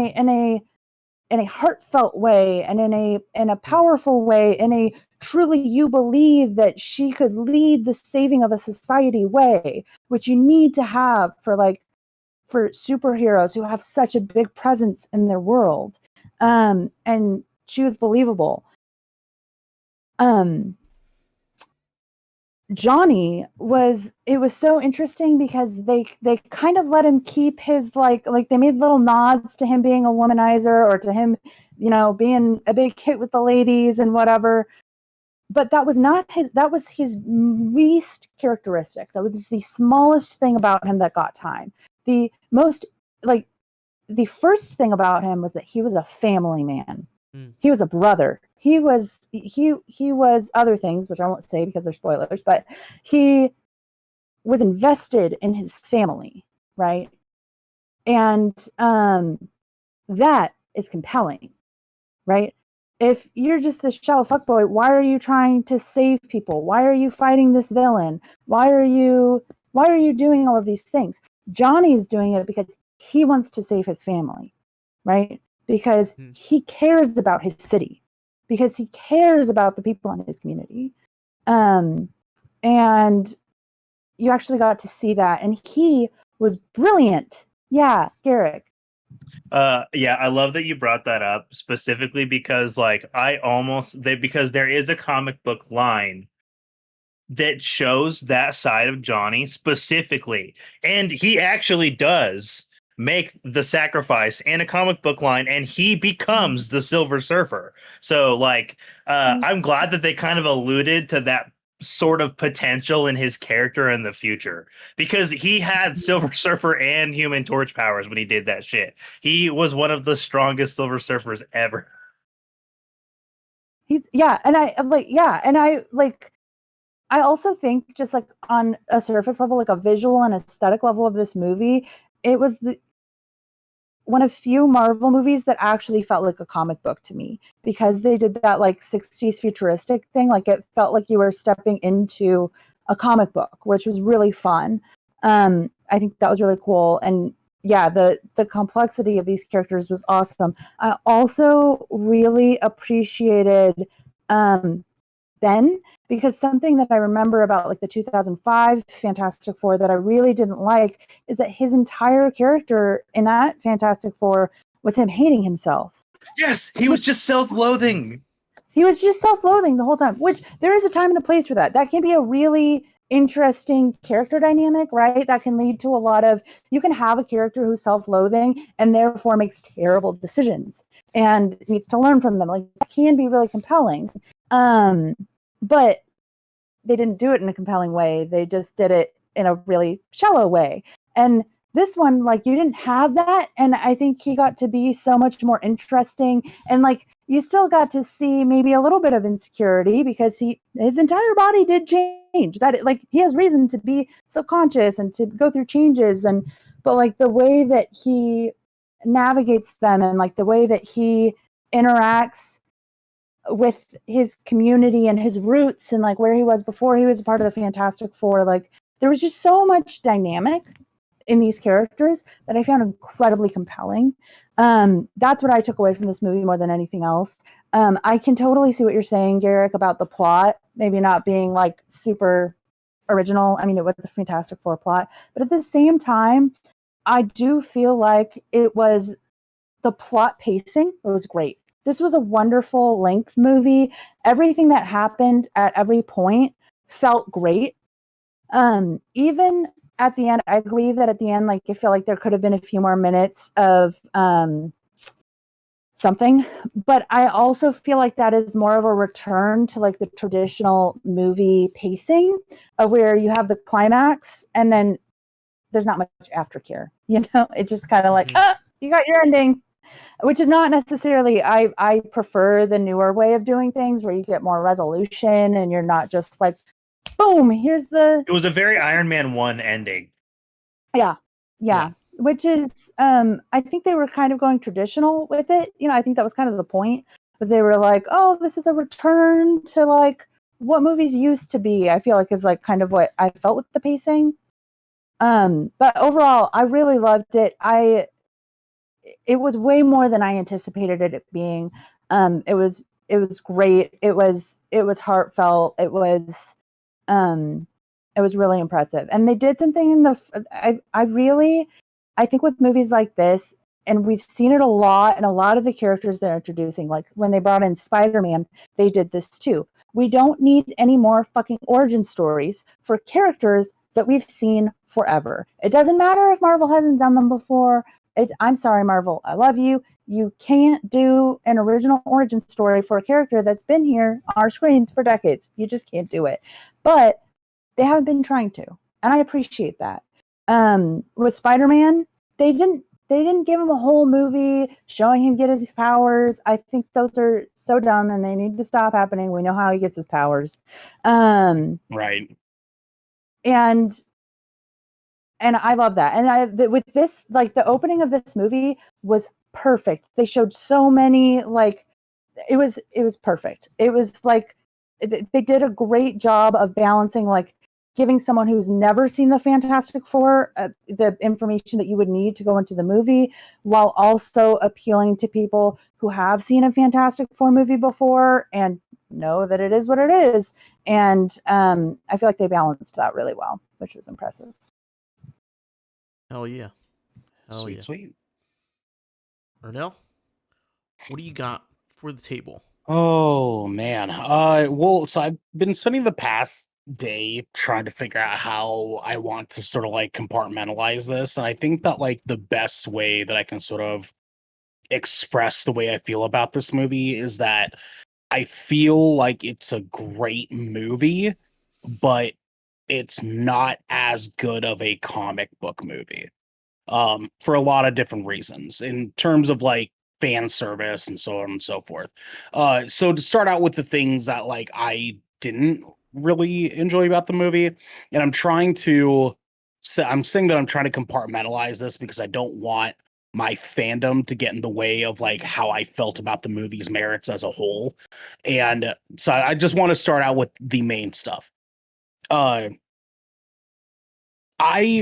a heartfelt way, and in a powerful way, in a truly you believe that she could lead the saving of a society way, which you need to have for superheroes who have such a big presence in their world. And she was believable. Johnny was so interesting because they kind of let him keep his like they made little nods to him being a womanizer, or to him, being a big hit with the ladies and whatever. But that was his least characteristic. That was the smallest thing about him that got time. The first thing about him was that he was a family man. He was a brother. He was other things, which I won't say because they're spoilers, but he was invested in his family, right? And that is compelling, right? If you're just this shallow fuckboy, why are you trying to save people? Why are you fighting this villain? Why are you doing all of these things? Johnny's doing it because he wants to save his family, right? Because he cares about his city, because he cares about the people in his community. And you actually got to see that. And he was brilliant. Yeah, Garrick. Yeah, I love that you brought that up specifically because because there is a comic book line that shows that side of Johnny specifically, and he actually does make the sacrifice in a comic book line, and he becomes the Silver Surfer. So I'm glad that they kind of alluded to that sort of potential in his character in the future, because he had Silver Surfer and Human Torch powers when he did that shit. He was one of the strongest Silver Surfers ever. I also think, just like on a surface level, like a visual and aesthetic level of this movie, it was one of few Marvel movies that actually felt like a comic book to me, because they did that like 60s futuristic thing. Like, it felt like you were stepping into a comic book, which was really fun. I think that was really cool. And yeah, the complexity of these characters was awesome. I also really appreciated Ben, because something that I remember about like the 2005 Fantastic Four that I really didn't like is that his entire character in that Fantastic Four was him hating himself. Yes, he was just self-loathing. He was just self-loathing the whole time, which there is a time and a place for that. That can be a really interesting character dynamic, right? That can lead to a lot of, you can have a character who's self-loathing and therefore makes terrible decisions and needs to learn from them. Like, that can be really compelling. But they didn't do it in a compelling way. They just did it in a really shallow way. And this one, like, you didn't have that. And I think he got to be so much more interesting. And like, you still got to see maybe a little bit of insecurity, because his entire body did change. That he has reason to be subconscious and to go through changes. But like, the way that he navigates them, and like the way that he interacts with his community and his roots, and like where he was before he was a part of the Fantastic Four, like, there was just so much dynamic in these characters that I found incredibly compelling. That's what I took away from this movie more than anything else. I can totally see what you're saying, Garrick, about the plot maybe not being like super original. I mean, it was a Fantastic Four plot, but at the same time, I do feel like it was the plot pacing was great. This was a wonderful length movie. Everything that happened at every point felt great. Even at the end, I agree that at the end, like I feel like there could have been a few more minutes of something, but I also feel like that is more of a return to like the traditional movie pacing of where you have the climax and then there's not much aftercare. You know, it's just kind of like, you got your ending, which is not necessarily, I prefer the newer way of doing things where you get more resolution and you're not just like, boom, here's the. It was a very Iron Man 1 ending. Yeah. Which is, I think they were kind of going traditional with it. You know, I think that was kind of the point. But they were like, oh, this is a return to like what movies used to be. I feel like is like kind of what I felt with the pacing. But overall, I really loved it. It was way more than I anticipated it being. It was great. It was heartfelt. It was really impressive. And they did something in the, I think with movies like this, and we've seen it a lot, and a lot of the characters they're introducing, like when they brought in Spider-Man, they did this too. We don't need any more fucking origin stories for characters that we've seen forever. It doesn't matter if Marvel hasn't done them before. I'm sorry, Marvel, I love you. You can't do an original origin story for a character that's been here on our screens for decades. You just can't do it. But they haven't been trying to, and I appreciate that. With Spider-Man, they didn't give him a whole movie showing him get his powers. I think those are so dumb and they need to stop happening. We know how he gets his powers. Right. And I love that. And with this, like the opening of this movie was perfect. They showed so many, like, it was perfect. It was like, they did a great job of balancing, like, giving someone who's never seen the Fantastic Four the information that you would need to go into the movie, while also appealing to people who have seen a Fantastic Four movie before and know that it is what it is. And I feel like they balanced that really well, which was impressive. Hell yeah. Sweet. Ernell, what do you got for the table? Oh man. Well, so I've been spending the past day trying to figure out how I want to sort of like compartmentalize this. And I think that like the best way that I can sort of express the way I feel about this movie is that I feel like it's a great movie, but it's not as good of a comic book movie. For a lot of different reasons in terms of like fan service and so on and so forth. So to start out with the things that like I didn't really enjoy about the movie, and I'm saying that I'm trying to compartmentalize this because I don't want my fandom to get in the way of like how I felt about the movie's merits as a whole. And so I just want to start out with the main stuff. I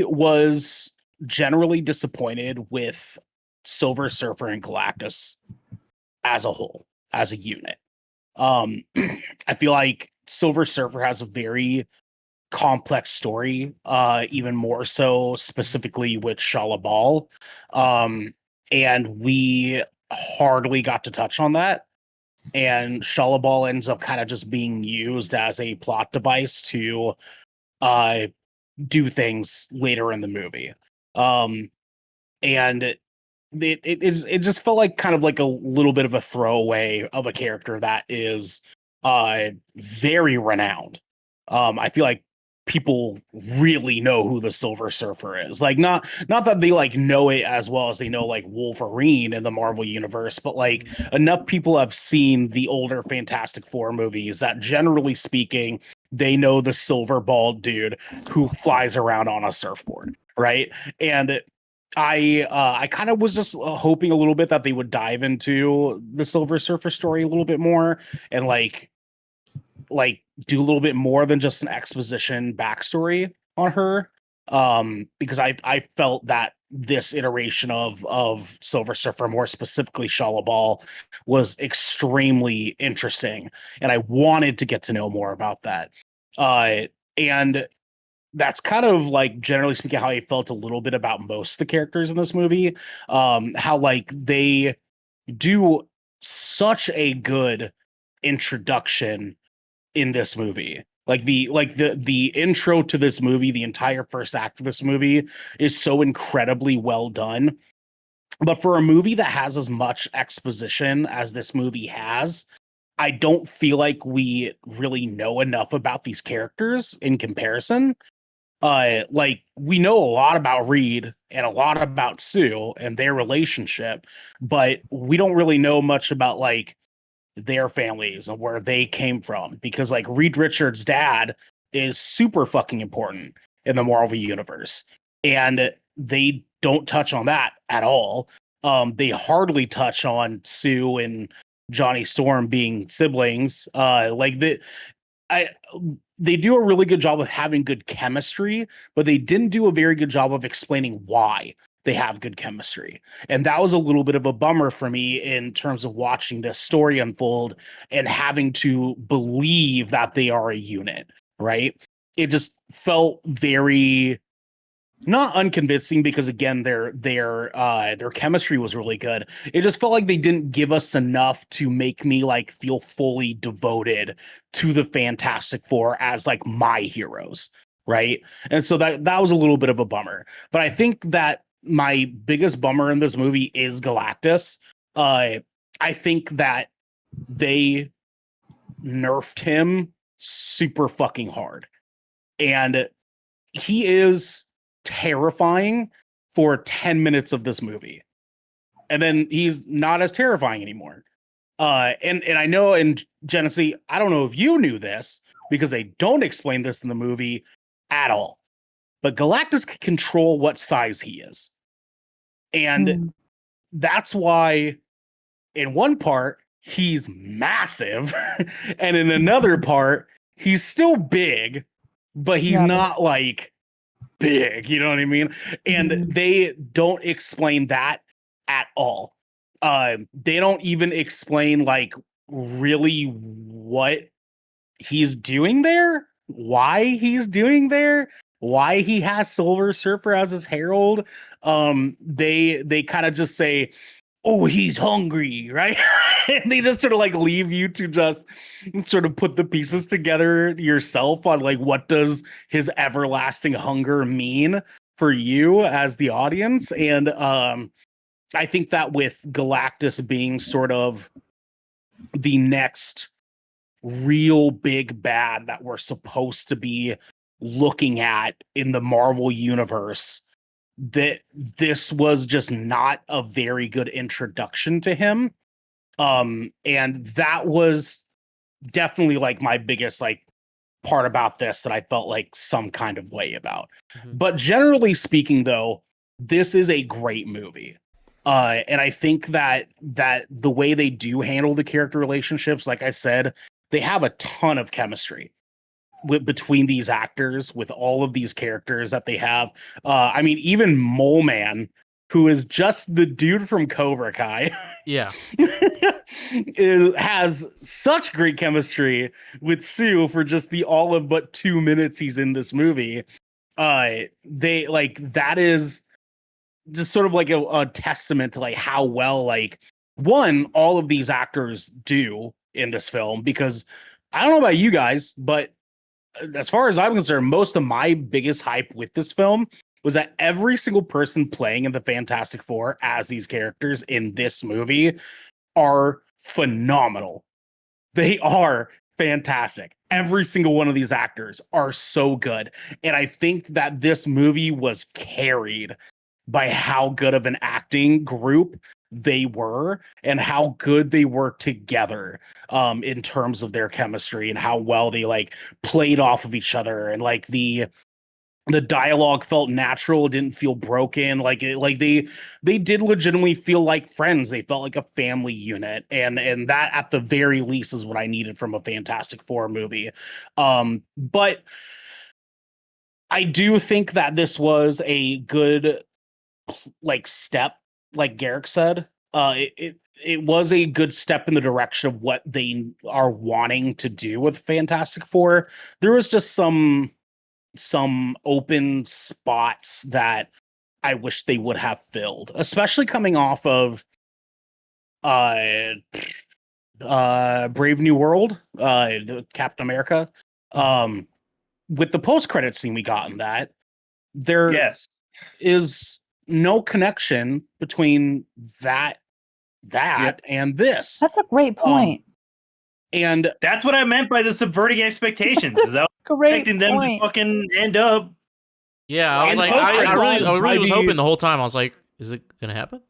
was generally disappointed with Silver Surfer and Galactus as a whole, as a unit. I feel like Silver Surfer has a very complex story, even more so specifically with Shala Ball. And we hardly got to touch on that. And Shala Ball ends up kind of just being used as a plot device to do things later in the movie. And it just felt like kind of like a little bit of a throwaway of a character that is very renowned. I feel like people really know who the Silver Surfer is. Like not that they like know it as well as they know like Wolverine in the Marvel universe, but like enough people have seen the older Fantastic Four movies that generally speaking, they know the silver bald dude who flies around on a surfboard, right? And I kind of was just hoping a little bit that they would dive into the Silver Surfer story a little bit more and like do a little bit more than just an exposition backstory on her. Because I felt that this iteration of Silver Surfer, more specifically Shala Ball, was extremely interesting, and I wanted to get to know more about that. And that's kind of like generally speaking how I felt a little bit about most of the characters in this movie. How like they do such a good introduction in this movie. Like the intro to this movie, the entire first act of this movie is so incredibly well done. But for a movie that has as much exposition as this movie has, I don't feel like we really know enough about these characters in comparison. Like we know a lot about Reed and a lot about Sue and their relationship, but we don't really know much about like their families and where they came from, because like Reed Richards' dad is super fucking important in the Marvel universe, and they don't touch on that at all. They hardly touch on Sue and Johnny Storm being siblings. I they do a really good job of having good chemistry, but they didn't do a very good job of explaining why they have good chemistry. And that was a little bit of a bummer for me in terms of watching this story unfold and having to believe that they are a unit, right? It just felt very not unconvincing, because again their chemistry was really good. It just felt like they didn't give us enough to make me like feel fully devoted to the Fantastic Four as like my heroes, right? And so that was a little bit of a bummer. But I think that my biggest bummer in this movie is Galactus. I think that they nerfed him super fucking hard, and he is terrifying for 10 minutes of this movie, and then he's not as terrifying anymore. And I know, and Jenesy, I don't know if you knew this, because they don't explain this in the movie at all, but Galactus can control what size he is. And that's why in one part he's massive and in another part he's still big, but he's not like big, you know what I mean? And they don't explain that at all. They don't even explain like really what he's doing there, why he's doing there, why he has Silver Surfer as his herald. They kind of just say, oh, he's hungry, right? And they just sort of like leave you to just sort of put the pieces together yourself on like, what does his everlasting hunger mean for you as the audience? And I think that with Galactus being sort of the next real big bad that we're supposed to be looking at in the Marvel universe, that this was just not a very good introduction to him. And that was definitely like my biggest like part about this that I felt like some kind of way about. But generally speaking though, this is a great movie. And I think that the way they do handle the character relationships, like I said, they have a ton of chemistry between these actors, with all of these characters that they have. I mean, even Mole Man, who is just the dude from Cobra Kai, Yeah. has such great chemistry with Sue for just the all of but 2 minutes he's in this movie. They like, that is just sort of like a testament to like how well like one all of these actors do in this film, because I don't know about you guys, but as far as I'm concerned, most of my biggest hype with this film was that every single person playing in the Fantastic Four as these characters in this movie are phenomenal. They are fantastic. Every single one of these actors are so good. And I think that this movie was carried by how good of an acting group they were and how good they were together, in terms of their chemistry and how well they like played off of each other, and like the dialogue felt natural, it didn't feel broken. Like they did legitimately feel like friends. They felt like a family unit, and that at the very least is what I needed from a Fantastic Four movie. But I do think that this was a good like step, like Garrick said. It was a good step in the direction of what they are wanting to do with Fantastic Four. There was just some some open spots that I wish they would have filled, especially coming off of uh Brave New World, the Captain America. With the post-credit scene we got in that, there Yes. is no connection between that Yep. and this. That's a great point. And That's what I meant by the subverting expectations. That's Is I was Great expecting them to point. fucking end up. Yeah, I was And like, post-credits. I really was By hoping the- the whole time. I was like, is it gonna happen?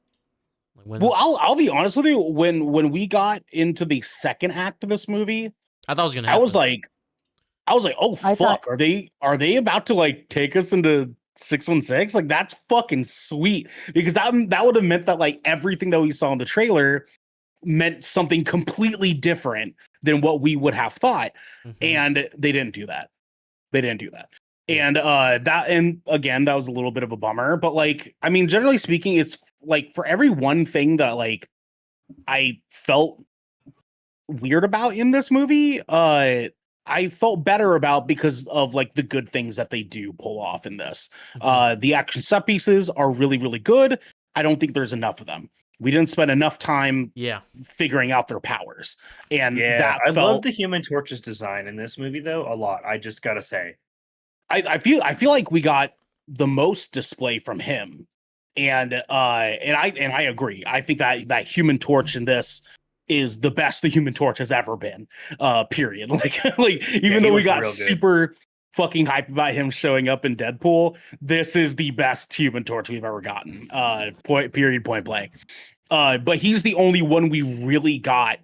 Like, when's... well, I'll be honest with you. When we got into the second act of this movie, I thought it was gonna I happen. was like, oh I fuck, thought- are they about to like take us into 616? Like that's fucking sweet, because that would have meant that like everything that we saw in the trailer meant something completely different than what we would have thought. Mhm. And they didn't do that. Yeah. And and again, that was a little bit of a bummer, but like, I mean, generally speaking, it's like for every one thing that like I felt weird about in this movie, I felt better about because of like the good things that they do pull off in this. Mhm. The action set pieces are really, really good. I don't think there's enough of them. We didn't spend enough time Yeah. figuring out their powers. And Yeah, that I felt, love the Human Torch's design in this movie though a lot. I just gotta say. I feel like we got the most display from him. And I agree. I think that Human Torch in this is the best the Human Torch has ever been. Period. Like even he though we was got real good. super fucking hype about him showing up in Deadpool, this is the best Human Torch we've ever gotten. Point blank. But he's the only one we really got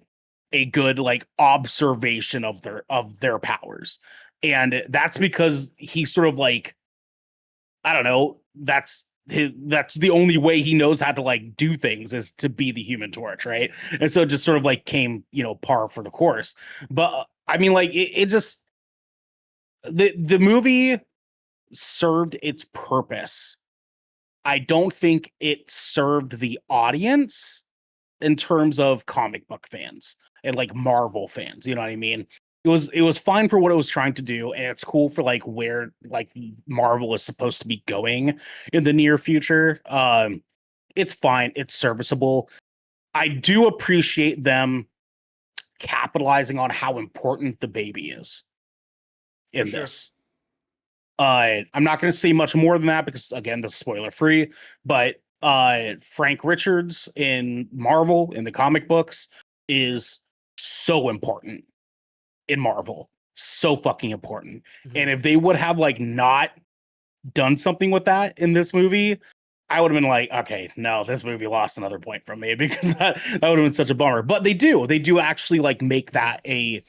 a good like observation of their powers. And that's because he's sort of like, I don't know, that's the only way he knows how to like do things is to be the Human Torch, right? And so it just sort of like came, par for the course. But I mean, like it just the movie served its purpose. I don't think it served the audience in terms of comic book fans and like Marvel fans. You know what I mean? It was fine for what it was trying to do, and it's cool for like where like Marvel is supposed to be going in the near future. It's fine, it's serviceable. I do appreciate them capitalizing on how important the baby is in sure. this. I'm not going to say much more than that because again, this is spoiler free, but Frank Richards in Marvel in the comic books is so important in Marvel. So fucking important. Mhm. And if they would have like not done something with that in this movie, I would have been like, okay, no, this movie lost another point from me because that would have been such a bummer. But they do actually like make that a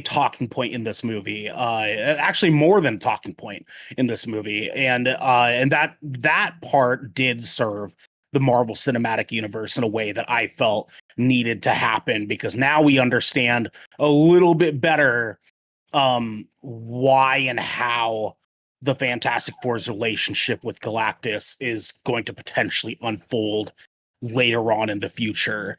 talking point in this movie. Actually more than a talking point in this movie. And that part did serve the Marvel Cinematic Universe in a way that I felt needed to happen, because now we understand a little bit better why and how the Fantastic Four's relationship with Galactus is going to potentially unfold later on in the future,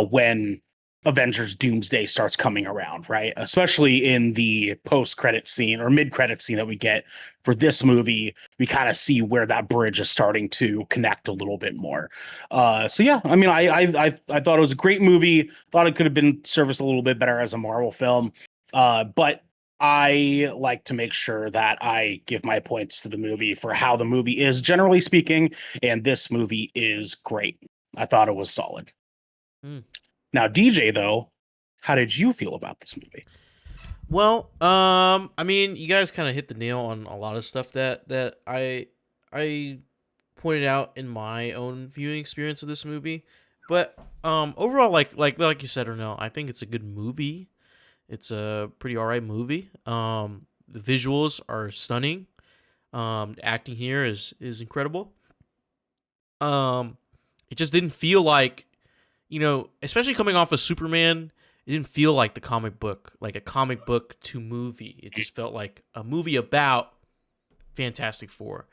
when Avengers Doomsday starts coming around, right? Especially in the post-credit scene or mid-credit scene that we get for this movie, we kind of see where that bridge is starting to connect a little bit more. So yeah, I mean, I thought it was a great movie. Thought it could have been serviced a little bit better as a Marvel film, but I like to make sure that I give my points to the movie for how the movie is, generally speaking, and this movie is great. I thought it was solid. Now, DJ, though, how did you feel about this movie? Well, I mean, you guys kind of hit the nail on a lot of stuff that I pointed out in my own viewing experience of this movie. But overall, like you said, Ernell, I think it's a good movie. It's a pretty alright movie. The visuals are stunning. The acting here is incredible. It just didn't feel like, especially coming off of Superman, it didn't feel like the comic book, like a comic book to movie. It just felt like a movie about Fantastic Four.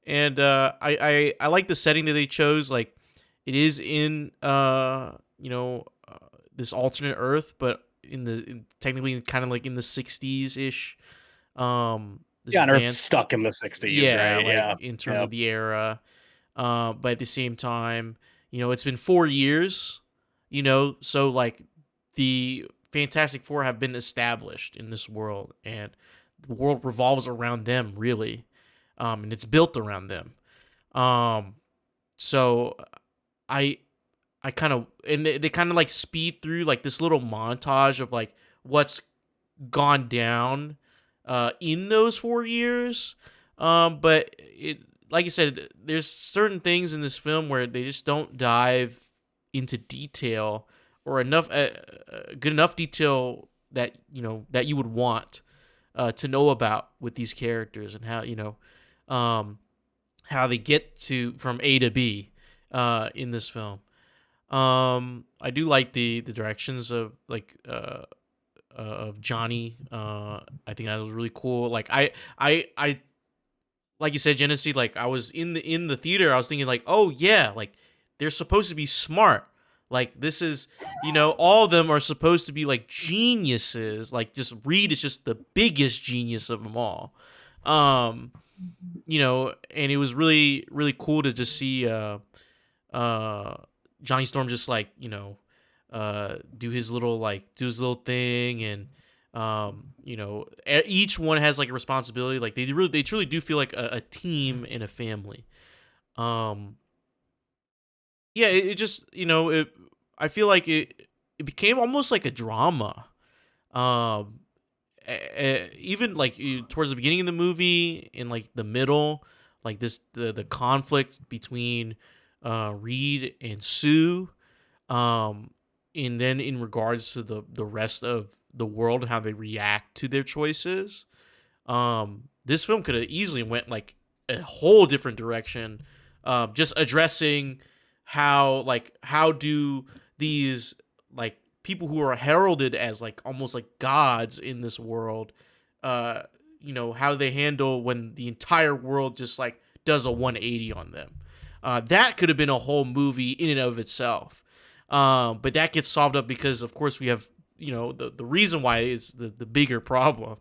And I like the setting that they chose. Like, it is in this alternate Earth, but technically kind of like in the 60s ish. and are advanced. stuck in the 60s, Yeah, right? like in terms of the era. But at the same time, it's been 4 years, so like the Fantastic Four have been established in this world, and the world revolves around them, really, and it's built around them. So I I kind of, and they kind of like speed through like this little montage of like what's gone down in those 4 years. But it, like I said, there's certain things in this film where they just don't dive into detail or enough good enough detail that that you would want to know about with these characters and um, how they get to from A to B in this film. I do like the directions of of Johnny. I think that was really cool. Like I like you said, Jenesy. Like I was in the theater. I was thinking like, oh yeah, like they're supposed to be smart. Like this is, all of them are supposed to be like geniuses. Like just Reed is just the biggest genius of them all. Um, and it was really really cool to just see Johnny Storm just like do his little thing, and each one has like a responsibility. Like they truly do feel like a team and a family. um yeah, it just I feel like it became almost like a drama. um Even like towards the beginning of the movie and like the middle, like the conflict between Reed and Sue, um and then in regards to the rest of the world, how they react to their choices. This film could have easily went like a whole different direction, just addressing how do these like people who are heralded as like almost like gods in this world, how do they handle when the entire world just like does a 180 on them. That could have been a whole movie in and of itself. But that gets solved up because, of course, we have the reason why is the bigger problem.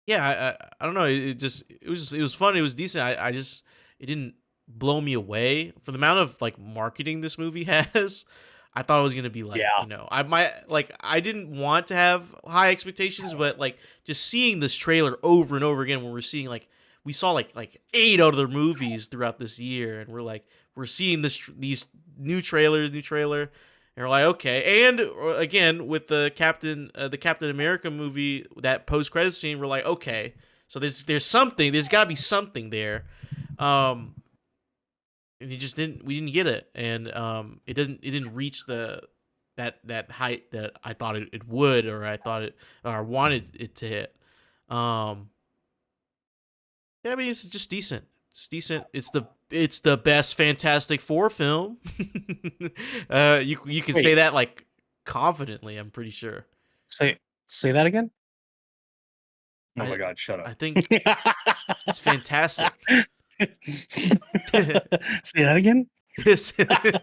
Yeah, I don't know. It was fun. It was decent. I just it didn't blow me away for the amount of like marketing this movie has. I thought it was gonna be like Yeah. I didn't want to have high expectations, but like just seeing this trailer over and over again when we saw like 8 other movies throughout this year, and we're seeing these new trailer, and we're like, okay. And again with the Captain America movie, that post credit scene, we're like, okay, so there's something, there's got to be something there. And we didn't get it, and it didn't reach that height that I thought it would, or I thought it, or wanted it to hit. Yeah, I mean, it's just decent. It's decent. It's the best Fantastic Four film. You can say Wait. that like confidently. I'm pretty sure. Say that again. Oh I my god, shut I up. think it's fantastic. Say that again. Yes. That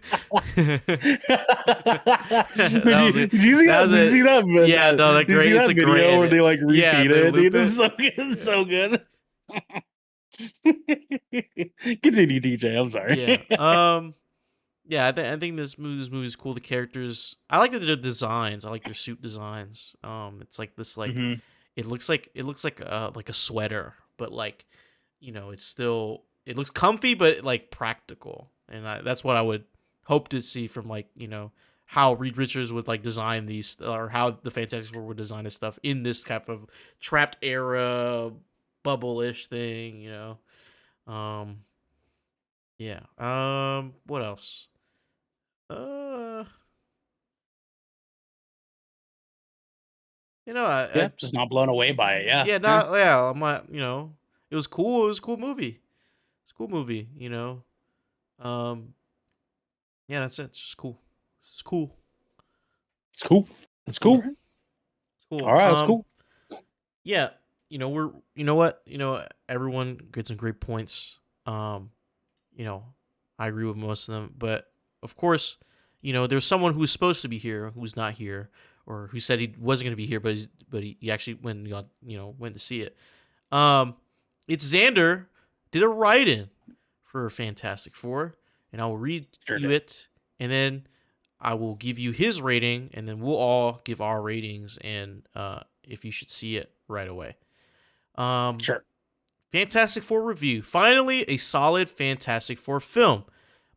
was it. Did you see That that? was Did you it. see that? Yeah, no, that Did you great. see It's that a great video where edit. they like Yeah, repeat they it? loop Dude, this it. is so good. It's so good. Continue, DJ. I'm sorry. Yeah. Yeah, I think this movie is cool. The characters, I like the designs. I like their suit designs. It's like this like Mhm. it looks like a sweater, but like it looks comfy but like practical, and that's what I would hope to see from like how Reed Richards would like design these, or how the Fantastic Four would design this stuff in this type of trapped era bubble-ish thing. Um, yeah. What else? Uh, Yeah, just not blown away by it. Yeah. yeah, Yeah. not yeah. I'm not. It was cool. It was a cool movie. It's a cool movie. Um, yeah, that's it. It's just cool. It's cool. It's cool. It's cool. It's cool. All right, it's cool. Yeah. We're. You know what? Everyone gets some great points. I agree with most of them, but of course, there's someone who's supposed to be here who's not here, or who said he wasn't going to be here, but he actually went to see it. It's Xander did a write-in for Fantastic Four, and I will read you it, and then I will give you his rating, and then we'll all give our ratings and if you should see it right away. Sure. Fantastic Four review. Finally, a solid Fantastic Four film.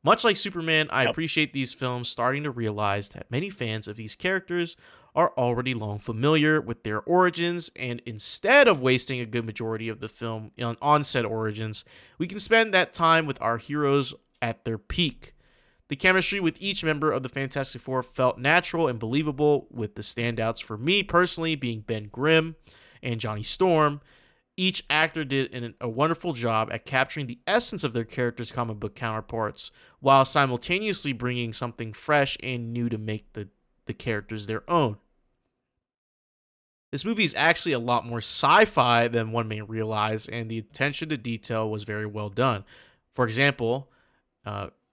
Much like Superman, I appreciate these films starting to realize that many fans of these characters are already long familiar with their origins, and instead of wasting a good majority of the film on said origins, we can spend that time with our heroes at their peak. The chemistry with each member of the Fantastic Four felt natural and believable, with the standouts for me personally being Ben Grimm and Johnny Storm. Each actor did a wonderful job at capturing the essence of their characters' comic book counterparts, while simultaneously bringing something fresh and new to make the characters their own. This movie is actually a lot more sci-fi than one may realize, and the attention to detail was very well done. For example,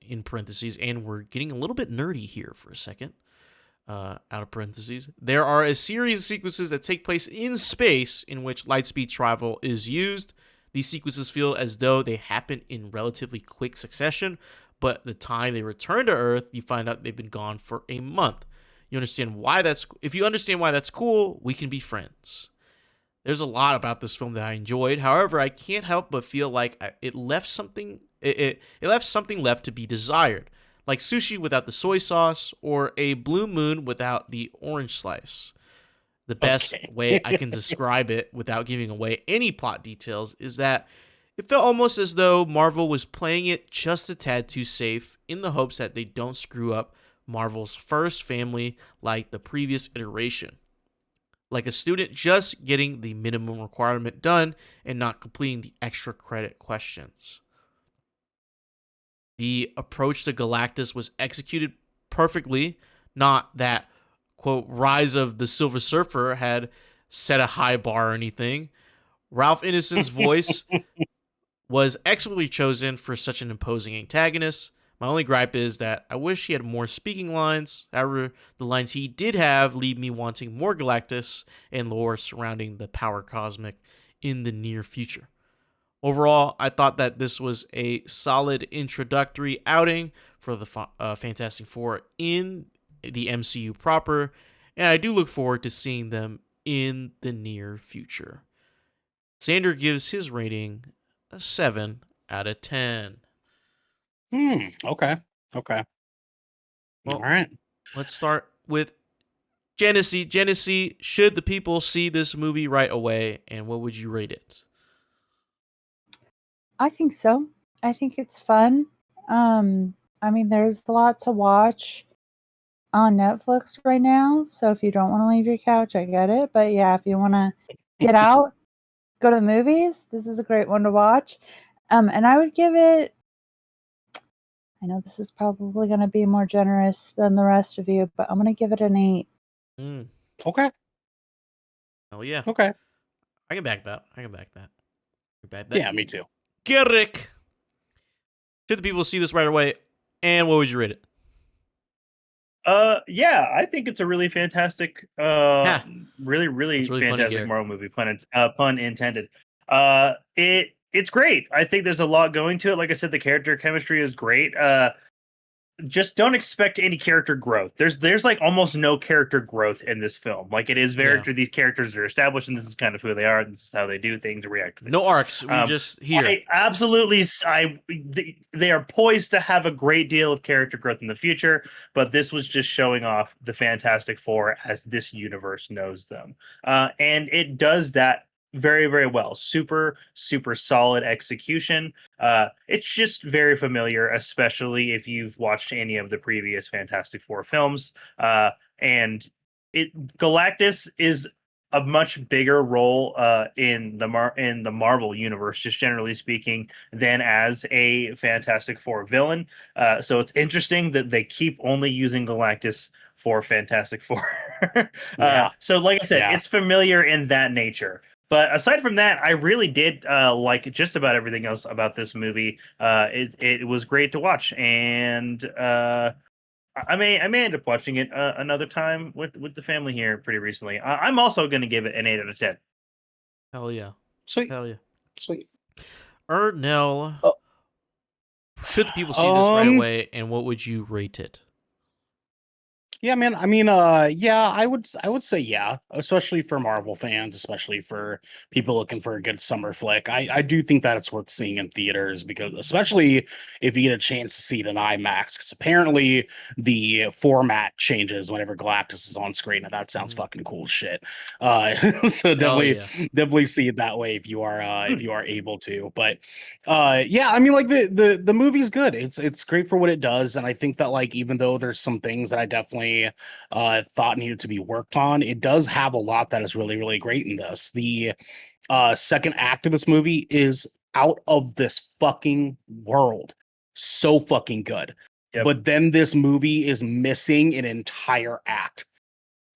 in parentheses, and we're getting a little bit nerdy here for a second, out of parentheses, there are a series of sequences that take place in space in which lightspeed travel is used. These sequences feel as though they happen in relatively quick succession, but the time they return to Earth, you find out they've been gone for a month. If you understand why that's cool, we can be friends. There's a lot about this film that I enjoyed. However, I can't help but feel like it left something left to be desired, like sushi without the soy sauce or a blue moon without the orange slice. The best way I can describe it without giving away any plot details is that it felt almost as though Marvel was playing it just a tad too safe in the hopes that they don't screw up Marvel's first family like the previous iteration. Like a student just getting the minimum requirement done and not completing the extra credit questions. The approach to Galactus was executed perfectly, not that, quote, Rise of the Silver Surfer had set a high bar or anything. Ralph Ineson's voice was excellently chosen for such an imposing antagonist. My only gripe is that I wish he had more speaking lines. However, the lines he did have leave me wanting more Galactus and lore surrounding the power cosmic in the near future. Overall, I thought that this was a solid introductory outing for the Fantastic Four in the MCU proper, and I do look forward to seeing them in the near future. Xander gives his rating a 7 out of 10. Okay. Well, All right. Let's start with Jenesy. Jenesy, should the people see this movie right away, and what would you rate it? I think so. I think it's fun. I mean, there's a lot to watch on Netflix right now. So if you don't want to leave your couch, I get it. But yeah, if you want to get out, go to the movies, this is a great one to watch. And I would give it, I know this is probably going to be more generous than the rest of you, but I'm going to give it an 8. Okay. Oh, yeah. Okay. I can back that. Yeah, me too. Garrick, should the people see this right away, and what would you rate it? Yeah, I think it's a really fantastic, really fantastic Marvel movie. Pun intended. It's great. I think there's a lot going to it. Like I said, the character chemistry is great. Just don't expect any character growth. There's like almost no character growth in this film. Like it is these characters are established, and this is kind of who they are. And this is how they do things, react to things. No arcs. We just here. They are poised to have a great deal of character growth in the future, but this was just showing off the Fantastic Four as this universe knows them, and it does that very, very well. Super solid execution. It's just very familiar, especially if you've watched any of the previous Fantastic Four films. And Galactus is a much bigger role in the Marvel universe, just generally speaking, than as a Fantastic Four villain. So it's interesting that they keep only using Galactus for Fantastic Four. So like I said, it's familiar in that nature. But aside from that, I really did like just about everything else about this movie. It was great to watch, and I may end up watching it another time with the family here pretty recently. I'm also going to give it an 8 out of 10. Hell yeah. Sweet, Hell yeah. sweet. Ernell, Oh. should the people see this right away, and what would you rate it? Yeah, man. I mean, yeah, I would say yeah, especially for Marvel fans, especially for people looking for a good summer flick. I do think that it's worth seeing in theaters because, especially if you get a chance to see it in IMAX, because apparently the format changes whenever Galactus is on screen, and that sounds fucking cool as shit. So definitely see it that way if you are able to. But yeah, I mean, like the movie's good. It's great for what it does, and I think that like even though there's some things that I definitely thought needed to be worked on, it does have a lot that is really, really great in this. The second act of this movie is out of this fucking world. So fucking good. Yep. But then this movie is missing an entire act.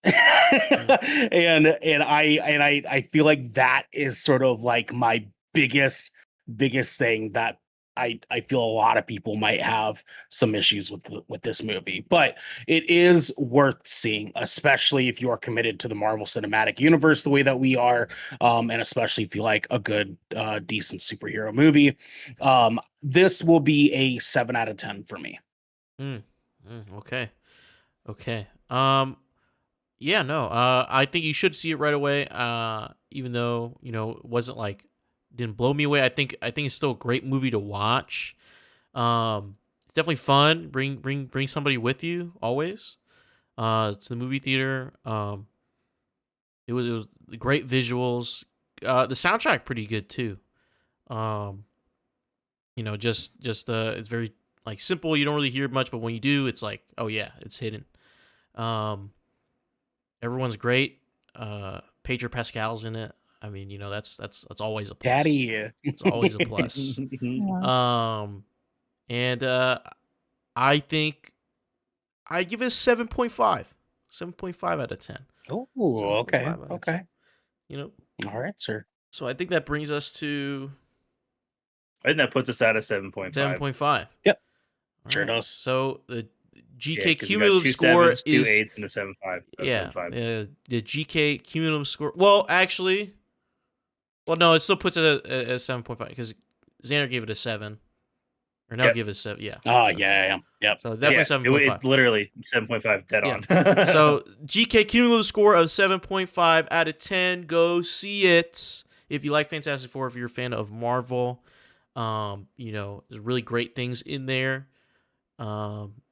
and I feel like that is sort of like my biggest thing that I feel a lot of people might have some issues with this movie, but it is worth seeing, especially if you are committed to the Marvel Cinematic Universe the way that we are, and especially if you like a good, decent superhero movie. This will be a 7 out of 10 for me. Okay. Yeah, no. I think you should see it right away. Even though it wasn't like didn't blow me away. I think it's still a great movie to watch. It's definitely fun. Bring somebody with you always. To the movie theater. It was great visuals. The soundtrack pretty good too. It's very like simple. You don't really hear much, but when you do, it's like, oh yeah, it's hidden. Everyone's great. Pedro Pascal's in it. I mean, that's always a plus. Daddy. It's always a plus. Yeah. And I think I'd give it a 7.5. 7.5 out of 10. Oh, 7.5 okay. out of Okay. 10. All right, sir. So I think that brings us to I think that puts us at a 7.5. 7.5. Yep. All Sure right. does. So the GK 'cause you got cumulative two score sevens, two is 8s, and a 7.5. yeah. 7.5. The GK cumulative score. Well, actually, no, it still puts it at 7.5 because Xander gave it a 7. Or now give it a 7. Yeah. Oh, So, yeah. Yep. So definitely 7.5. It literally 7.5 dead on. So GK cumulative score of 7.5 out of 10. Go see it if you like Fantastic Four. If you're a fan of Marvel, there's really great things in there.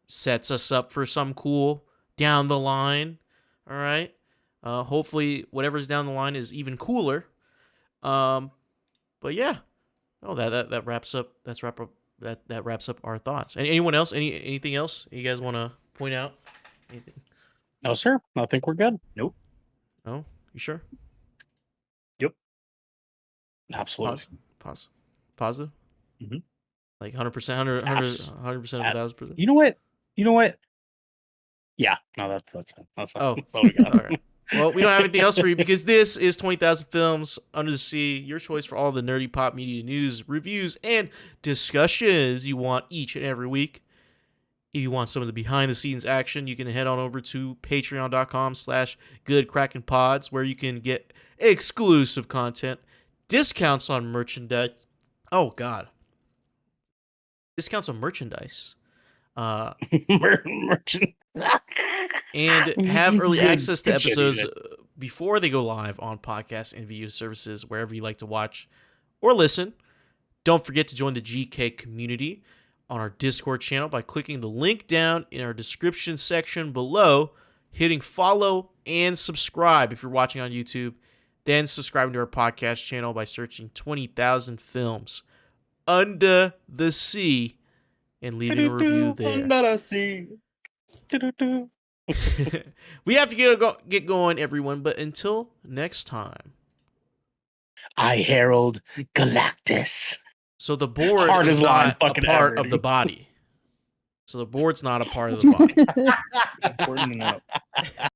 Sets us up for some cool down the line. All right. Hopefully, whatever's down the line is even cooler. But yeah, that wraps up. That wraps up our thoughts. Anyone else? Anything else you guys want to point out? Anything? No, sir. I think we're good. Nope. No, you sure? Yep. Absolutely. Positive. Mm-hmm. Like 100%, 100% of 1,000%. You know what? Yeah. No, that's it. That's all we got. All right. Well, we don't have anything else for you because this is 20,000 Films Under the Sea, your choice for all the nerdy pop media news, reviews, and discussions you want each and every week. If you want some of the behind-the-scenes action, you can head on over to patreon.com/goodkrakenpods, where you can get exclusive content, discounts on merchandise. Oh, God. Discounts on merchandise. Merchant. And have early access to Good shit, episodes dude. before they go live on podcast and video services, wherever you like to watch or listen. Don't forget to join the GK community on our Discord channel by clicking the link down in our description section below, hitting follow and subscribe if you're watching on YouTube, then subscribing to our podcast channel by searching 20,000 Films Under the Sea and leaving a review there. Under the sea. We have to get going, everyone, but until next time. I herald Galactus. So the board Hardest is line not a fucking part ever, of the dude. body. So the board's not a part of the body. Important to know.